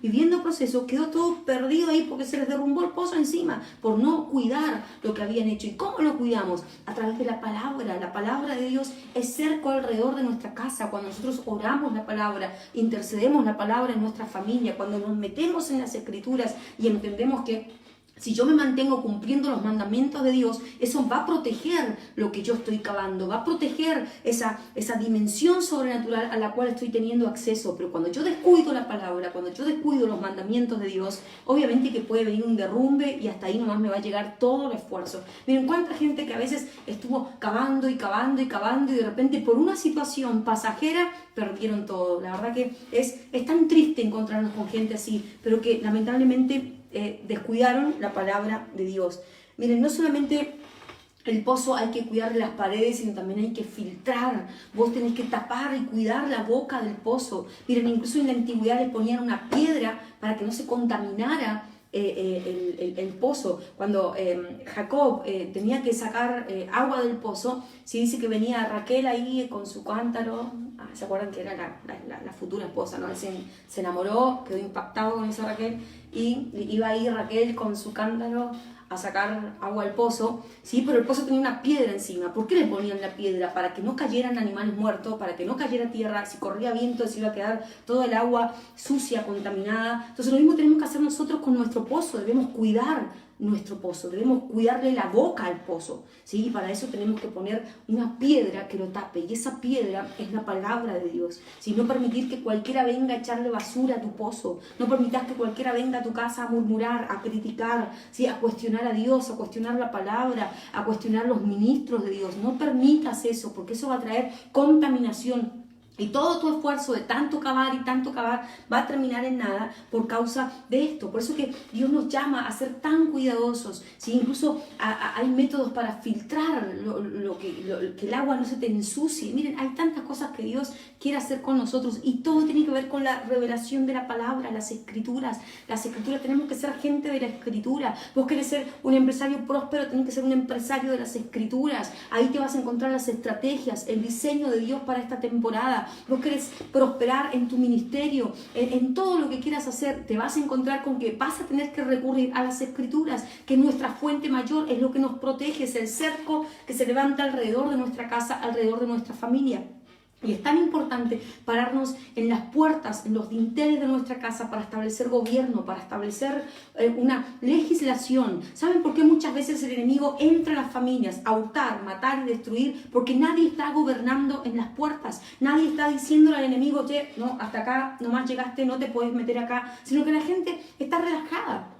viviendo procesos, quedó todo perdido ahí porque se les derrumbó el pozo encima por no cuidar lo que habían hecho. ¿Y cómo lo cuidamos? A través de la palabra de Dios es cerco alrededor de nuestra casa. Cuando nosotros oramos la palabra, intercedemos la palabra en nuestra familia, cuando nos metemos en las escrituras y entendemos que si yo me mantengo cumpliendo los mandamientos de Dios, eso va a proteger lo que yo estoy cavando, va a proteger esa dimensión sobrenatural a la cual estoy teniendo acceso. Pero cuando yo descuido la palabra, cuando yo descuido los mandamientos de Dios, obviamente que puede venir un derrumbe y hasta ahí nomás me va a llegar todo el esfuerzo. Miren cuánta gente que a veces estuvo cavando y de repente por una situación pasajera perdieron todo. La verdad que es tan triste encontrarnos con gente así, pero que lamentablemente descuidaron la palabra de Dios. Miren, no solamente el pozo hay que cuidar las paredes, sino también hay que filtrar. Vos tenés que tapar y cuidar la boca del pozo. Miren, incluso en la antigüedad le ponían una piedra para que no se contaminara el pozo. Cuando Jacob tenía que sacar agua del pozo, sí dice que venía Raquel ahí con su cántaro. ¿Se acuerdan que era la futura esposa, ¿no? Él se enamoró, quedó impactado con esa Raquel y iba ahí Raquel con su cántaro a sacar agua al pozo, ¿sí? Pero el pozo tenía una piedra encima. ¿Por qué le ponían la piedra? Para que no cayeran animales muertos, para que no cayera tierra. Si corría viento, se iba a quedar toda el agua sucia, contaminada. Entonces lo mismo tenemos que hacer nosotros con nuestro pozo. Debemos cuidar nuestro pozo, debemos cuidarle la boca al pozo, ¿sí? Y para eso tenemos que poner una piedra que lo tape, y esa piedra es la palabra de Dios, ¿sí? No permitir que cualquiera venga a echarle basura a tu pozo, no permitas que cualquiera venga a tu casa a murmurar, a criticar, ¿sí? A cuestionar a Dios, a cuestionar la palabra, a cuestionar los ministros de Dios. No permitas eso, porque eso va a traer contaminación. Y todo tu esfuerzo de tanto cavar va a terminar en nada por causa de esto. Por eso que Dios nos llama a ser tan cuidadosos. ¿Sí? Incluso hay métodos para filtrar que el agua no se te ensucie. Miren, hay tantas cosas que Dios quiere hacer con nosotros y todo tiene que ver con la revelación de la palabra, las escrituras. Las escrituras, tenemos que ser gente de la escritura. Vos querés ser un empresario próspero, tenés que ser un empresario de las escrituras. Ahí te vas a encontrar las estrategias, el diseño de Dios para esta temporada. Vos querés prosperar en tu ministerio, en todo lo que quieras hacer, te vas a encontrar con que vas a tener que recurrir a las escrituras, que nuestra fuente mayor es lo que nos protege, es el cerco que se levanta alrededor de nuestra casa, alrededor de nuestra familia. Y es tan importante pararnos en las puertas, en los dinteles de nuestra casa para establecer gobierno, para establecer una legislación. ¿Saben por qué muchas veces el enemigo entra a las familias a hurtar, matar y destruir? Porque nadie está gobernando en las puertas. Nadie está diciéndole al enemigo, che, no, hasta acá nomás llegaste, no te puedes meter acá. Sino que la gente está relajada.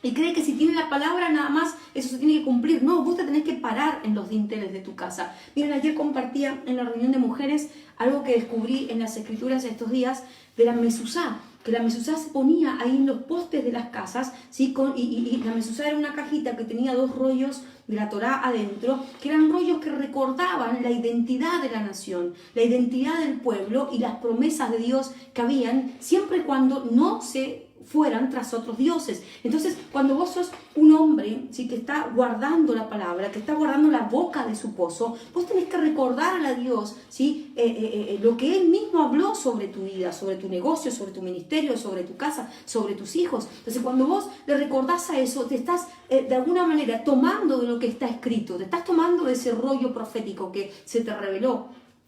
Y cree que si tiene la palabra nada más, eso se tiene que cumplir. No, vos te tenés que parar en los dinteles de tu casa. Miren, ayer compartía en la reunión de mujeres algo que descubrí en las escrituras estos días de la mezuzá. Que la mezuzá se ponía ahí en los postes de las casas, ¿sí? Y la mezuzá era una cajita que tenía 2 rollos de la Torá adentro, que eran rollos que recordaban la identidad de la nación, la identidad del pueblo y las promesas de Dios que habían, siempre y cuando no se fueran tras otros dioses. Entonces, cuando vos sos un hombre, ¿sí? Que está guardando la palabra, que está guardando la boca de su pozo, vos tenés que recordarle a Dios, ¿sí? Lo que Él mismo habló sobre tu vida, sobre tu negocio, sobre tu ministerio, sobre tu casa, sobre tus hijos. Entonces, cuando vos le recordás a eso, te estás de alguna manera tomando de lo que está escrito, te estás tomando de ese rollo profético que se te reveló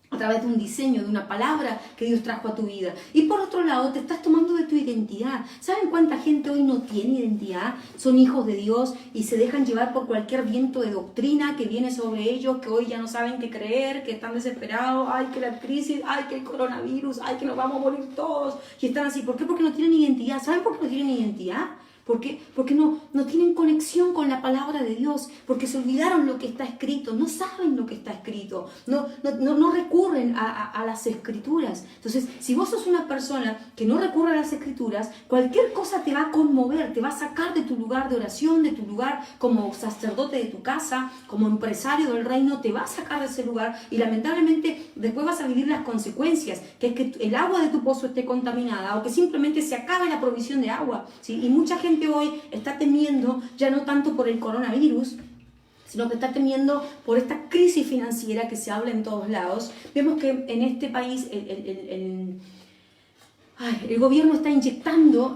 a través de un diseño, de una palabra que Dios trajo a tu vida. Y por otro lado, te estás tomando de tu identidad. ¿Saben cuánta gente hoy no tiene identidad? Son hijos de Dios y se dejan llevar por cualquier viento de doctrina que viene sobre ellos, que hoy ya no saben qué creer, que están desesperados, ay, que la crisis, ay, que el coronavirus, ay, que nos vamos a morir todos. Y están así. ¿Por qué? Porque no tienen identidad. ¿Saben por qué no tienen identidad? Porque no tienen conexión con la palabra de Dios, porque se olvidaron lo que está escrito, no saben lo que está escrito, no recurren a las escrituras. Entonces, si vos sos una persona que no recurre a las escrituras, cualquier cosa te va a conmover, te va a sacar de tu lugar de oración, de tu lugar como sacerdote de tu casa, como empresario del reino, te va a sacar de ese lugar y lamentablemente después vas a vivir las consecuencias, que es que el agua de tu pozo esté contaminada o que simplemente se acabe la provisión de agua, ¿sí? Y mucha gente hoy está temiendo ya no tanto por el coronavirus, sino que está temiendo por esta crisis financiera que se habla en todos lados. Vemos que en este país el gobierno está inyectando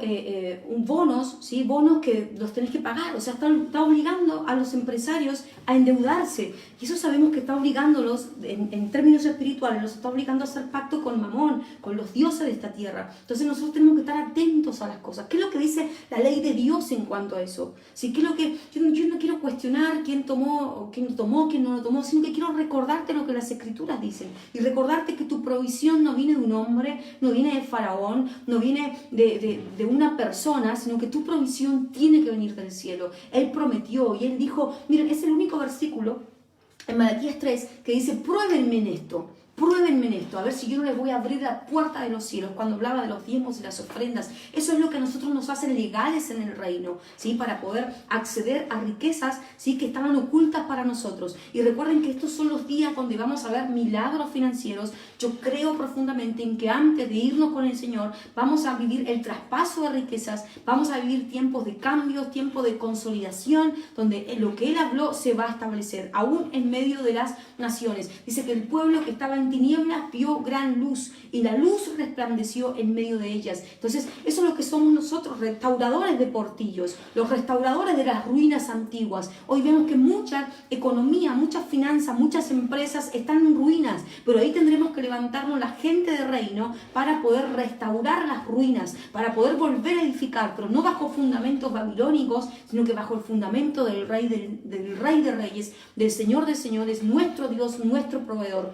bonos, ¿sí? Bonos que los tenés que pagar, o sea, está obligando a los empresarios a endeudarse, y eso sabemos que está obligándolos, en términos espirituales, los está obligando a hacer pacto con Mamón, con los dioses de esta tierra. Entonces nosotros tenemos que estar atentos a las cosas. ¿Qué es lo que dice la ley de Dios en cuanto a eso? ¿Sí? ¿Qué es lo que, yo no quiero cuestionar quién tomó, quién no lo tomó, sino que quiero recordarte lo que las escrituras dicen, y recordarte que tu provisión no viene de un hombre, no viene de Faraón, no viene de una persona, sino que tu provisión tiene que venir del cielo. Él prometió y Él dijo, miren, es el único versículo en Malaquías 3 que dice, pruébenme en esto, a ver si yo no les voy a abrir la puerta de los cielos, cuando hablaba de los diezmos y las ofrendas. Eso es lo que a nosotros nos hace legales en el reino, ¿sí? Para poder acceder a riquezas, ¿sí? Que estaban ocultas para nosotros. Y recuerden que estos son los días donde vamos a ver milagros financieros. Yo creo profundamente en que antes de irnos con el Señor, vamos a vivir el traspaso de riquezas, vamos a vivir tiempos de cambios, tiempos de consolidación, donde lo que Él habló se va a establecer, aún en medio de las naciones. Dice que el pueblo que estaba en tinieblas vio gran luz, y la luz resplandeció en medio de ellas. Entonces, eso es lo que somos nosotros, restauradores de portillos, los restauradores de las ruinas antiguas. Hoy vemos que mucha economía, muchas finanzas, muchas empresas están en ruinas, pero ahí tendremos que levantarnos la gente de reino para poder restaurar las ruinas, para poder volver a edificar, pero no bajo fundamentos babilónicos, sino que bajo el fundamento del Rey de Reyes, del Señor de Señores, nuestro Dios, nuestro proveedor.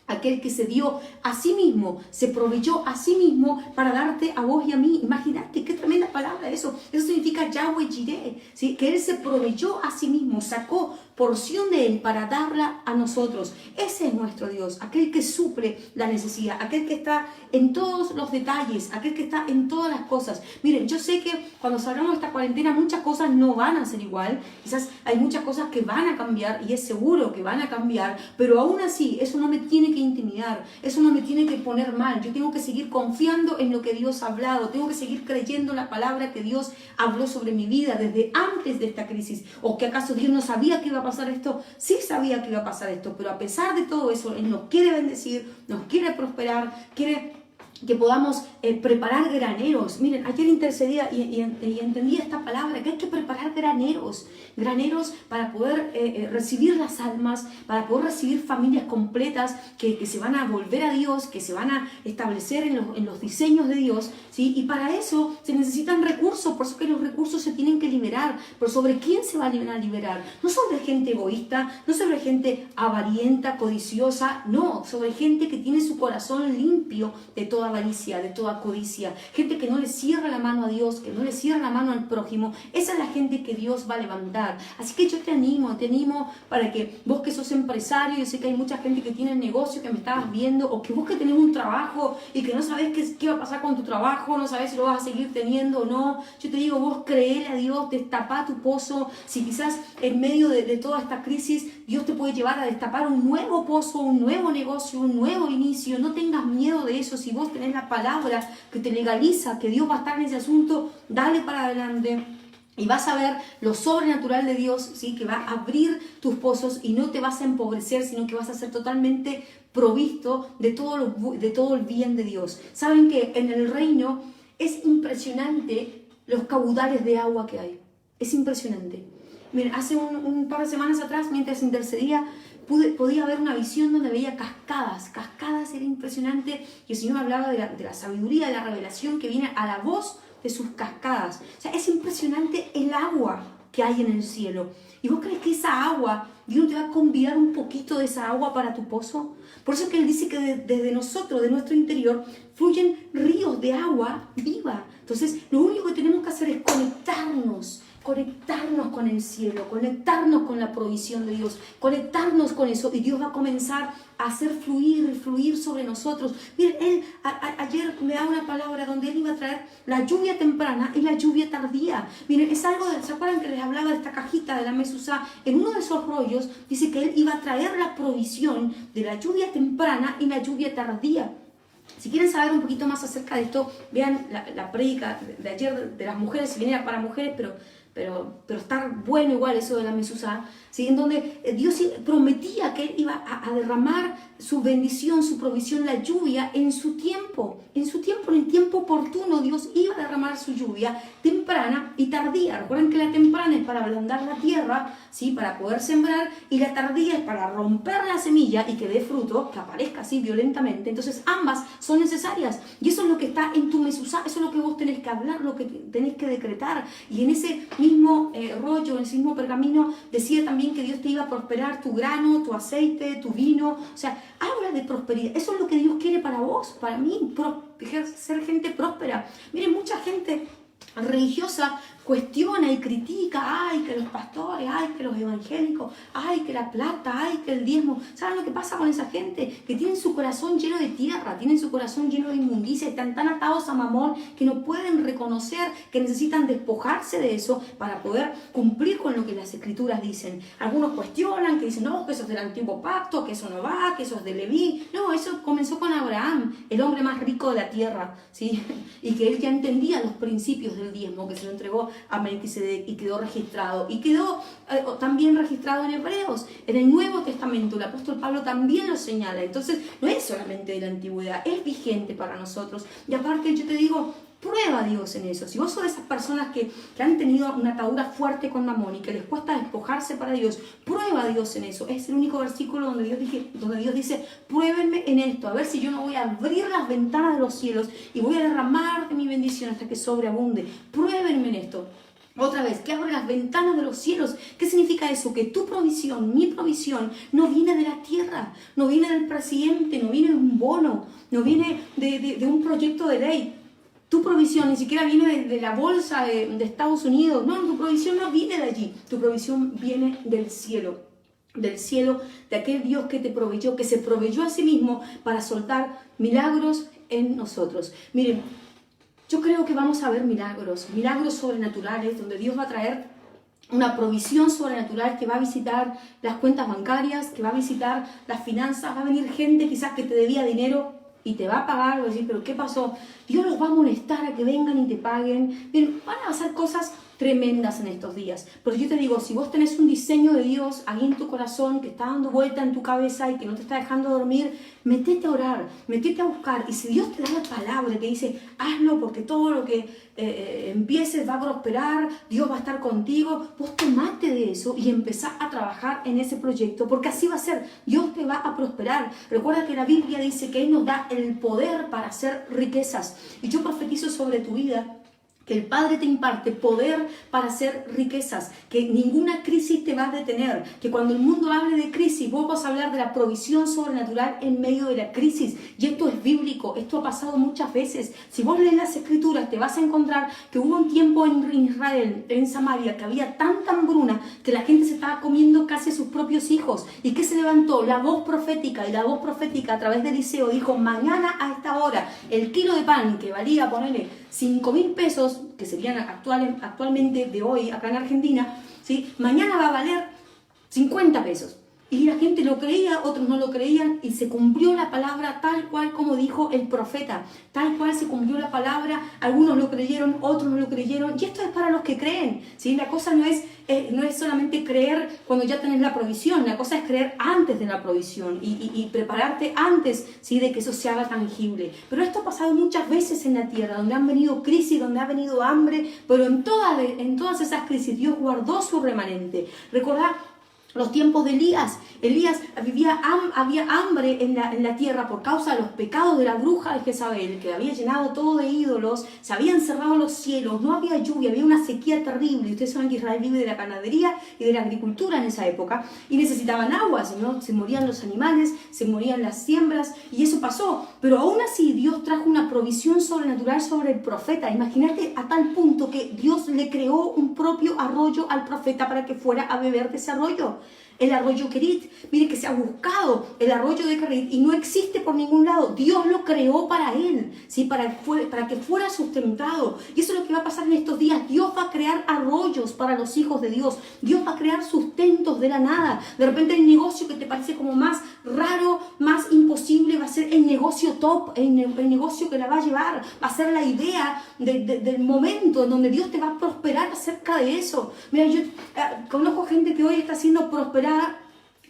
Aquel que se dio a sí mismo, se proveyó a sí mismo para darte a vos y a mí. Imagínate qué tremenda palabra eso. Eso significa Yahweh Jireh, ¿sí? Que Él se proveyó a sí mismo, sacó porción de Él para darla a nosotros. Ese es nuestro Dios, aquel que suple la necesidad, aquel que está en todos los detalles, aquel que está en todas las cosas. Miren, yo sé que cuando salgamos de esta cuarentena muchas cosas no van a ser igual, quizás hay muchas cosas que van a cambiar y es seguro que van a cambiar, pero aún así eso no me tiene que intimidar, eso no me tiene que poner mal. Yo tengo que seguir confiando en lo que Dios ha hablado, tengo que seguir creyendo la palabra que Dios habló sobre mi vida desde antes de esta crisis. ¿O que acaso Dios no sabía que iba a pasar esto? Sí sabía que iba a pasar esto, pero a pesar de todo eso, Él nos quiere bendecir, nos quiere prosperar, quiere que podamos preparar graneros. Miren, ayer intercedía y entendía esta palabra, que hay que preparar graneros para poder recibir las almas, para poder recibir familias completas que se van a volver a Dios, que se van a establecer en los diseños de Dios, ¿sí? Y para eso se necesitan recursos, por eso que los recursos se tienen que liberar. Pero ¿sobre quién se van a liberar? No sobre gente egoísta, no sobre gente avarienta, codiciosa, no, sobre gente que tiene su corazón limpio de toda avaricia, de toda codicia, gente que no le cierra la mano a Dios, que no le cierra la mano al prójimo. Esa es la gente que Dios va a levantar. Así que yo te animo para que vos que sos empresario, yo sé que hay mucha gente que tiene negocio que me estabas viendo, o que vos que tenés un trabajo y que no sabés qué va a pasar con tu trabajo, no sabés si lo vas a seguir teniendo o no. Yo te digo, vos creele a Dios, destapá tu pozo. Si quizás en medio de toda esta crisis Dios te puede llevar a destapar un nuevo pozo, un nuevo negocio, un nuevo inicio. No tengas miedo de eso. Si vos tenés la palabra que te legaliza, que Dios va a estar en ese asunto, dale para adelante. Y vas a ver lo sobrenatural de Dios, ¿sí? Que va a abrir tus pozos y no te vas a empobrecer, sino que vas a ser totalmente provisto de todo el bien de Dios. Saben que en el reino es impresionante los caudales de agua que hay. Es impresionante. Miren, hace un par de semanas atrás, mientras intercedía, podía ver una visión donde veía cascadas. Cascadas, era impresionante. Y el Señor hablaba de la sabiduría, de la revelación que viene a la voz de sus cascadas. O sea, es impresionante el agua que hay en el cielo. ¿Y vos crees que esa agua, Dios te va a convidar un poquito de esa agua para tu pozo? Por eso es que Él dice que desde nosotros, de nuestro interior, fluyen ríos de agua viva. Entonces, lo único que tenemos que hacer es conectarnos con el cielo, conectarnos con la provisión de Dios, conectarnos con eso, y Dios va a comenzar a hacer fluir sobre nosotros. Miren, Él ayer me da una palabra donde Él iba a traer la lluvia temprana y la lluvia tardía. Miren, es algo ¿se acuerdan que les hablaba de esta cajita de la mesuzá? En uno de esos rollos dice que Él iba a traer la provisión de la lluvia temprana y la lluvia tardía. Si quieren saber un poquito más acerca de esto, vean la prédica de ayer de las mujeres, si bien era para mujeres, pero está bueno igual eso de la mesuzá, ¿sí? En donde Dios prometía que Él iba a derramar su bendición, su provisión, la lluvia en su tiempo, en el tiempo oportuno. Dios iba a derramar su lluvia temprana y tardía. Recuerden que la temprana es para ablandar la tierra, ¿sí? Para poder sembrar, y la tardía es para romper la semilla y que dé fruto, que aparezca así violentamente. Entonces ambas son necesarias, y eso es lo que está en tu mesuzá, eso es lo que vos tenés que hablar, lo que tenés que decretar. Y en ese mismo rollo, en ese mismo pergamino, decía también que Dios te iba a prosperar tu grano, tu aceite, tu vino. O sea, habla de prosperidad. Eso es lo que Dios quiere para vos, para mí, ser gente próspera. Miren, mucha gente religiosa cuestiona y critica, ay, que los pastores, ay, que los evangélicos, ay, que la plata, ay, que el diezmo. ¿Saben lo que pasa con esa gente? Que tienen su corazón lleno de tierra, tienen su corazón lleno de inmundicia, están tan atados a Mamón que no pueden reconocer que necesitan despojarse de eso para poder cumplir con lo que las escrituras dicen. Algunos cuestionan, que dicen, no, que eso es del antiguo pacto, que eso no va, que eso es de Leví. No, eso comenzó con Abraham, el hombre más rico de la tierra, ¿sí? Y que él ya entendía los principios del diezmo, que se lo entregó a Melquisedec y quedó registrado. Y quedó también registrado en Hebreos. En el Nuevo Testamento el apóstol Pablo también lo señala. Entonces no es solamente de la antigüedad, es vigente para nosotros. Y aparte yo te digo, prueba a Dios en eso. Si vos sos de esas personas que han tenido una atadura fuerte con Mamón y que les cuesta despojarse para Dios, prueba a Dios en eso. Es el único versículo donde Dios dice, pruébenme en esto, a ver si yo no voy a abrir las ventanas de los cielos y voy a derramar de mi bendición hasta que sobreabunde. Pruébenme en esto. Otra vez, que abre las ventanas de los cielos. ¿Qué significa eso? Que tu provisión, mi provisión, no viene de la tierra, no viene del presidente, no viene de un bono, no viene de un proyecto de ley. Tu provisión ni siquiera viene de la bolsa de Estados Unidos. No, tu provisión no viene de allí. Tu provisión viene del cielo, de aquel Dios que te proveyó, que se proveyó a sí mismo para soltar milagros en nosotros. Miren, yo creo que vamos a ver milagros sobrenaturales, donde Dios va a traer una provisión sobrenatural que va a visitar las cuentas bancarias, que va a visitar las finanzas, va a venir gente quizás que te debía dinero y te va a pagar, va a decir, pero ¿qué pasó? Dios los va a molestar a que vengan y te paguen. Miren, van a pasar cosas tremendas en estos días. Pero yo te digo, si vos tenés un diseño de Dios ahí en tu corazón, que está dando vuelta en tu cabeza y que no te está dejando dormir, metete a orar, metete a buscar. Y si Dios te da la palabra que dice, hazlo porque todo lo que empieces va a prosperar, Dios va a estar contigo, vos tomate de eso y empezá a trabajar en ese proyecto, porque así va a ser. Dios te va a prosperar. Recuerda que la Biblia dice que Él nos da el poder para hacer riquezas. Y yo profetizo sobre tu vida que el Padre te imparte poder para hacer riquezas, que ninguna crisis te va a detener, que cuando el mundo hable de crisis, vos vas a hablar de la provisión sobrenatural en medio de la crisis. Y esto es bíblico, esto ha pasado muchas veces. Si vos lees las Escrituras, te vas a encontrar que hubo un tiempo en Israel, en Samaria, que había tanta hambruna que la gente se estaba comiendo casi a sus propios hijos. ¿Y qué se levantó? La voz profética, y la voz profética a través de Eliseo dijo, mañana a esta hora, el kilo de pan que valía, ponele, 5.000 pesos, que serían actualmente de hoy acá en Argentina, ¿sí? Mañana va a valer 50 pesos. Y la gente lo creía, otros no lo creían, y se cumplió la palabra tal cual como dijo el profeta. Tal cual se cumplió la palabra, algunos lo creyeron, otros no lo creyeron. Y esto es para los que creen, ¿sí? La cosa no es solamente creer cuando ya tenés la provisión, la cosa es creer antes de la provisión y prepararte antes, ¿sí? De que eso se haga tangible. Pero esto ha pasado muchas veces en la tierra, donde han venido crisis, donde ha venido hambre, pero en todas esas crisis Dios guardó su remanente. Recordá los tiempos de Elías. Elías había hambre en la tierra por causa de los pecados de la bruja de Jezabel, que había llenado todo de ídolos, se habían cerrado los cielos, no había lluvia, había una sequía terrible. Ustedes saben que Israel vive de la ganadería y de la agricultura en esa época, y necesitaban agua, si no se morían los animales, se morían las siembras, y eso pasó. Pero aún así Dios trajo una provisión sobrenatural sobre el profeta. Imagínate a tal punto que Dios le creó un propio arroyo al profeta para que fuera a beber de ese arroyo. El arroyo Kerit, mire que se ha buscado el arroyo de Kerit y no existe por ningún lado. Dios lo creó para él, ¿sí? para que fuera sustentado. Y eso es lo que va a pasar en estos días. Dios va a crear arroyos para los hijos de Dios. Dios va a crear sustentos de la nada. De repente el negocio que te parece como más raro, más imposible, va a ser el negocio top, el negocio que la va a llevar, va a ser la idea del momento en donde Dios te va a prosperar acerca de eso. Mira, yo conozco gente que hoy está siendo prosperada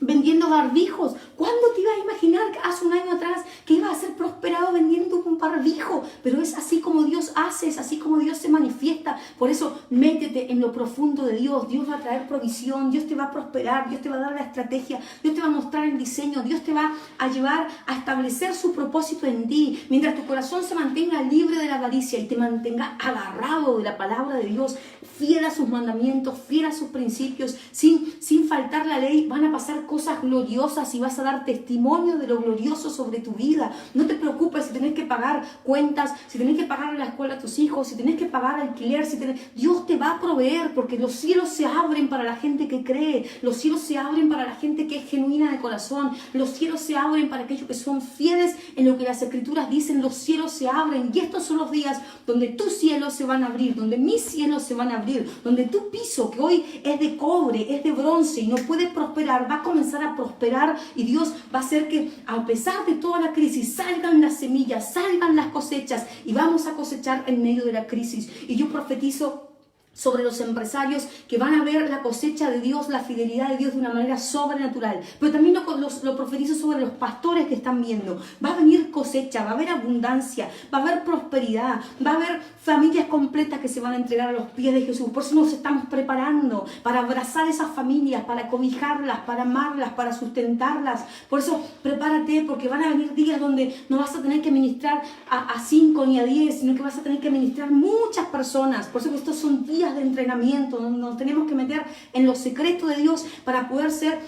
vendiendo barbijos. ¿Cuándo te ibas a imaginar que hace un año atrás que ibas a ser prosperado vendiendo un barbijo? Pero es así como Dios hace, es así como Dios se manifiesta. Por eso métete en lo profundo de Dios. Dios va a traer provisión, Dios te va a prosperar, Dios te va a dar la estrategia, Dios te va a mostrar el diseño, Dios te va a llevar a establecer su propósito en ti. Mientras tu corazón se mantenga libre de la avaricia y te mantenga agarrado de la palabra de Dios, fiel a sus mandamientos, fiel a sus principios, sin faltar la ley, van a pasar cosas gloriosas y vas a dar testimonio de lo glorioso sobre tu vida. No te preocupes si tenés que pagar cuentas, si tenés que pagar la escuela a tus hijos, si tenés que pagar alquiler, Dios te va a proveer, porque los cielos se abren para la gente que cree, los cielos se abren para la gente que es genuina de corazón, los cielos se abren para aquellos que son fieles en lo que las Escrituras dicen. Los cielos se abren, y estos son los días donde tus cielos se van a abrir, donde mis cielos se van a abrir, donde tu piso, que hoy es de cobre, es de bronce y no puede prosperar, va a comenzar a prosperar, y Dios va a hacer que a pesar de toda la crisis salgan las semillas, salgan las cosechas, y vamos a cosechar en medio de la crisis. Y yo profetizo sobre los empresarios que van a ver la cosecha de Dios, la fidelidad de Dios de una manera sobrenatural. Pero también lo profetizo sobre los pastores que están viendo. Va a venir cosecha, va a haber abundancia, va a haber prosperidad, va a haber familias completas que se van a entregar a los pies de Jesús. Por eso nos estamos preparando para abrazar esas familias, para cobijarlas, para amarlas, para sustentarlas. Por eso prepárate, porque van a venir días donde no vas a tener que ministrar a 5 ni a 10, sino que vas a tener que ministrar muchas personas. Por eso que estos son días de entrenamiento, donde nos tenemos que meter en los secretos de Dios para poder ser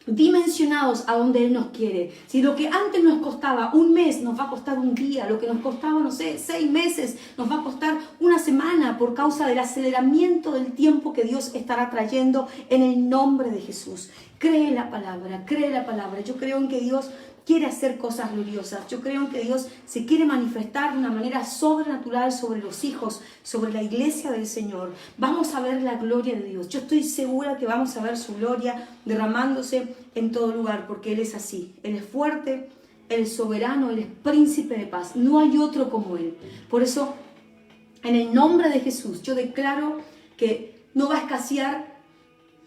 dimensionados a donde Él nos quiere. Si lo que antes nos costaba un mes, nos va a costar un día. Lo que nos costaba, 6 meses, nos va a costar una semana por causa del aceleramiento del tiempo que Dios estará trayendo en el nombre de Jesús. Cree la palabra, cree la palabra. Yo creo en que Dios quiere hacer cosas gloriosas. Yo creo que Dios se quiere manifestar de una manera sobrenatural sobre los hijos, sobre la iglesia del Señor. Vamos a ver la gloria de Dios. Yo estoy segura que vamos a ver su gloria derramándose en todo lugar, porque Él es así. Él es fuerte, Él es soberano, Él es príncipe de paz. No hay otro como Él. Por eso, en el nombre de Jesús, yo declaro que no va a escasear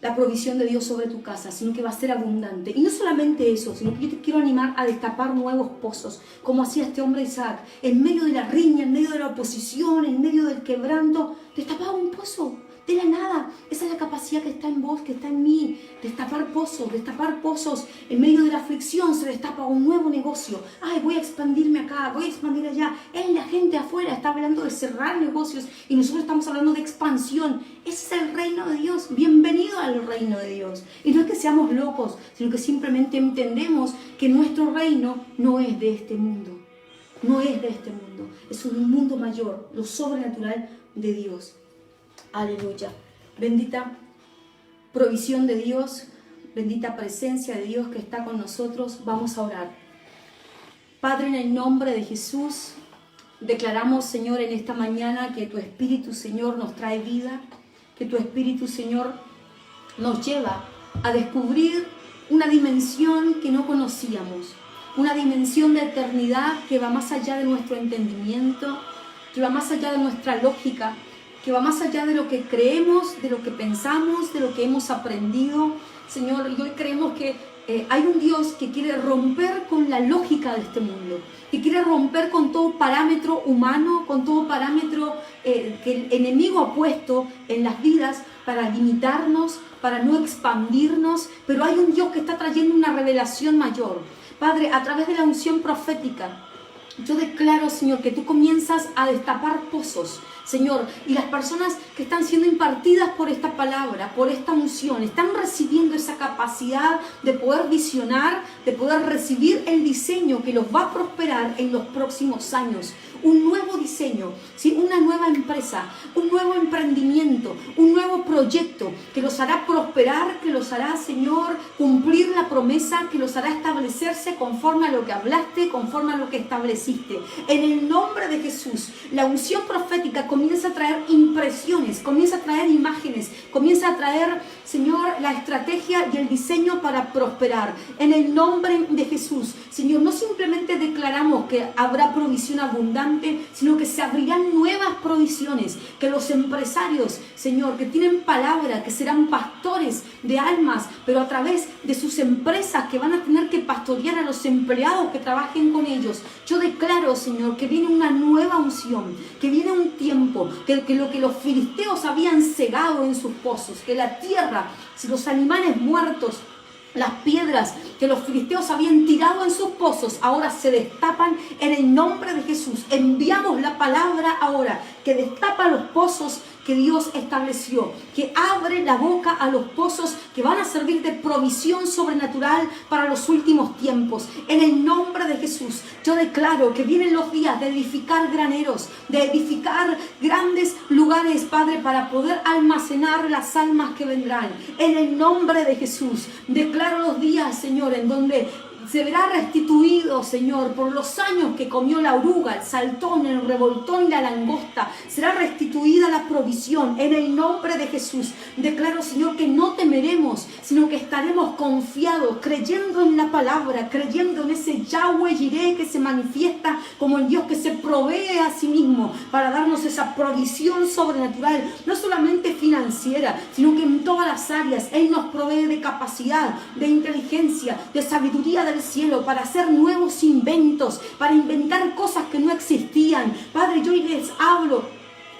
la provisión de Dios sobre tu casa, sino que va a ser abundante. Y no solamente eso, sino que yo te quiero animar a destapar nuevos pozos, como hacía este hombre Isaac. En medio de la riña, en medio de la oposición, en medio del quebranto, destapaba un pozo de la nada. Esa es la capacidad que está en vos, que está en mí. Destapar pozos. En medio de la aflicción se destapa un nuevo negocio. Ay, voy a expandirme acá, voy a expandir allá. La gente afuera está hablando de cerrar negocios y nosotros estamos hablando de expansión. Ese es el reino de Dios. Bienvenido al reino de Dios. Y no es que seamos locos, sino que simplemente entendemos que nuestro reino no es de este mundo. No es de este mundo. Es un mundo mayor, lo sobrenatural de Dios. Aleluya. Bendita provisión de Dios, bendita presencia de Dios que está con nosotros. Vamos a orar. Padre, en el nombre de Jesús, declaramos, Señor, en esta mañana que tu Espíritu, Señor, nos trae vida, que tu Espíritu, Señor, nos lleva a descubrir una dimensión que no conocíamos, una dimensión de eternidad que va más allá de nuestro entendimiento, que va más allá de nuestra lógica, que va más allá de lo que creemos, de lo que pensamos, de lo que hemos aprendido. Señor, y hoy creemos que hay un Dios que quiere romper con la lógica de este mundo, que quiere romper con todo parámetro humano, con todo parámetro que el enemigo ha puesto en las vidas para limitarnos, para no expandirnos, pero hay un Dios que está trayendo una revelación mayor. Padre, a través de la unción profética, yo declaro, Señor, que tú comienzas a destapar pozos, Señor, y las personas que están siendo impartidas por esta palabra, por esta unción, están recibiendo esa capacidad de poder visionar, de poder recibir el diseño que los va a prosperar en los próximos años. Un nuevo diseño, ¿sí? Una nueva empresa, un nuevo emprendimiento, un nuevo proyecto que los hará prosperar, que los hará, Señor, cumplir la promesa, que los hará establecerse conforme a lo que hablaste, conforme a lo que estableciste. En el nombre de Jesús, la unción profética comienza a traer impresiones, comienza a traer imágenes, comienza a traer, Señor, la estrategia y el diseño para prosperar. En el nombre de Jesús, Señor, no simplemente declaramos que habrá provisión abundante, sino que se abrirán nuevas provisiones, que los empresarios, Señor, que tienen palabra, que serán pastores de almas, pero a través de sus empresas que van a tener que pastorear a los empleados que trabajen con ellos. Yo declaro, Señor, que viene una nueva unción, que viene un tiempo, que lo que los filisteos habían cegado en sus pozos, que la tierra, si los animales muertos, las piedras que los filisteos habían tirado en sus pozos, ahora se destapan en el nombre de Jesús. Enviamos la palabra ahora que destapa los pozos que Dios estableció, que abre la boca a los pozos que van a servir de provisión sobrenatural para los últimos tiempos. En el nombre de Jesús, yo declaro que vienen los días de edificar graneros, de edificar grandes lugares, Padre, para poder almacenar las almas que vendrán. En el nombre de Jesús, declaro los días, Señor, en donde se verá restituido, Señor, por los años que comió la oruga, el saltón, el revoltón y la langosta. Será restituida la provisión en el nombre de Jesús. Declaro, Señor, que no temeremos, sino que estaremos confiados, creyendo en la palabra, creyendo en ese Yahweh Jireh que se manifiesta como el Dios que se provee a sí mismo para darnos esa provisión sobrenatural, no solamente financiera, sino que en todas las áreas. Él nos provee de capacidad, de inteligencia, de sabiduría del cielo para hacer nuevos inventos, para inventar cosas que no existían. Padre, yo hoy les hablo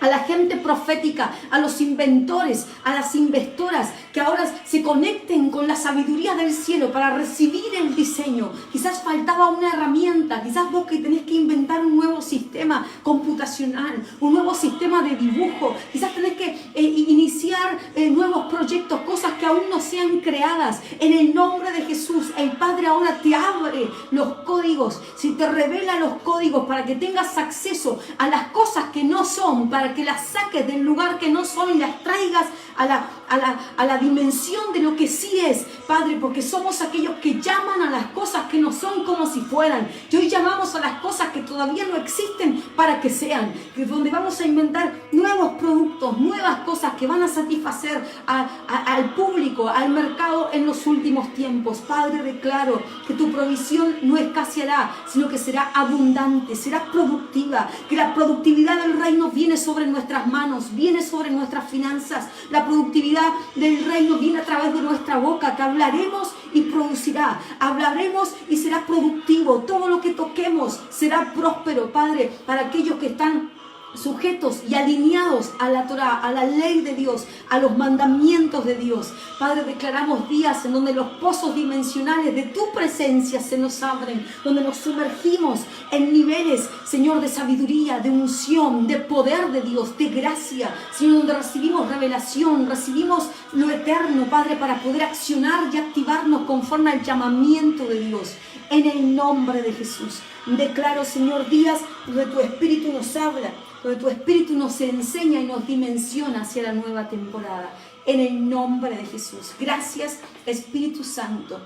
a la gente profética, a los inventores, a las investoras, que ahora se conecten con la sabiduría del cielo para recibir el diseño. Quizás faltaba una herramienta, quizás vos que tenés que inventar un nuevo sistema computacional, un nuevo sistema de dibujo, quizás tenés que iniciar nuevos proyectos, cosas que aún no sean creadas. En el nombre de Jesús, el Padre ahora te abre los códigos, si te revela los códigos para que tengas acceso a las cosas que no son, para que las saques del lugar que no son y las traigas a la dimensión de lo que sí es, Padre, porque somos aquellos que llaman a las cosas que no son como si fueran. Y hoy llamamos a las cosas que todavía no existen para que sean, que donde vamos a inventar nuevos productos, nuevas cosas que van a satisfacer al público, al mercado en los últimos tiempos. Padre, declaro que tu provisión no escaseará, sino que será abundante, será productiva, que la productividad del reino viene sobre nuestras manos, viene sobre nuestras finanzas. La productividad del reino viene a través de nuestra boca, que hablaremos y producirá, hablaremos y será productivo. Todo lo que toquemos será próspero, Padre, para aquellos que están sujetos y alineados a la Torá, a la ley de Dios, a los mandamientos de Dios. Padre, declaramos días en donde los pozos dimensionales de tu presencia se nos abren, donde nos sumergimos en niveles, Señor, de sabiduría, de unción, de poder de Dios, de gracia, Señor, donde recibimos revelación, recibimos lo eterno, Padre, para poder accionar y activarnos conforme al llamamiento de Dios. En el nombre de Jesús, declaro, Señor, días donde tu Espíritu nos habla, donde tu Espíritu nos enseña y nos dimensiona hacia la nueva temporada. En el nombre de Jesús. Gracias, Espíritu Santo.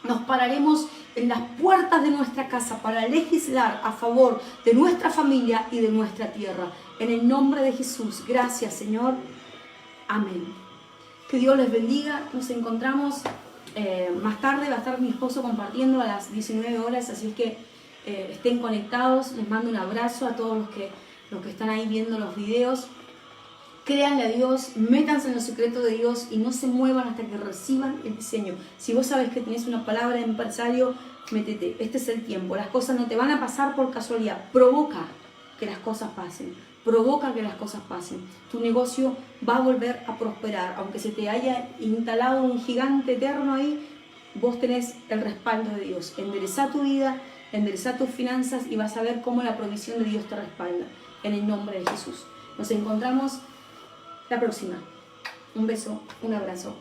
Nos pararemos en las puertas de nuestra casa para legislar a favor de nuestra familia y de nuestra tierra. En el nombre de Jesús. Gracias, Señor. Amén. Que Dios les bendiga. Nos encontramos más tarde. Va a estar mi esposo compartiendo a las 19 horas. Así que estén conectados. Les mando un abrazo a todos los que están ahí viendo los videos. Créanle a Dios, métanse en los secretos de Dios y no se muevan hasta que reciban el diseño. Si vos sabes que tenés una palabra de empresario, métete. Este es el tiempo. Las cosas no te van a pasar por casualidad. Provoca que las cosas pasen. Provoca que las cosas pasen. Tu negocio va a volver a prosperar. Aunque se te haya instalado un gigante eterno ahí, vos tenés el respaldo de Dios. Enderezá tu vida, enderezá tus finanzas y vas a ver cómo la provisión de Dios te respalda. En el nombre de Jesús. Nos encontramos la próxima. Un beso, un abrazo.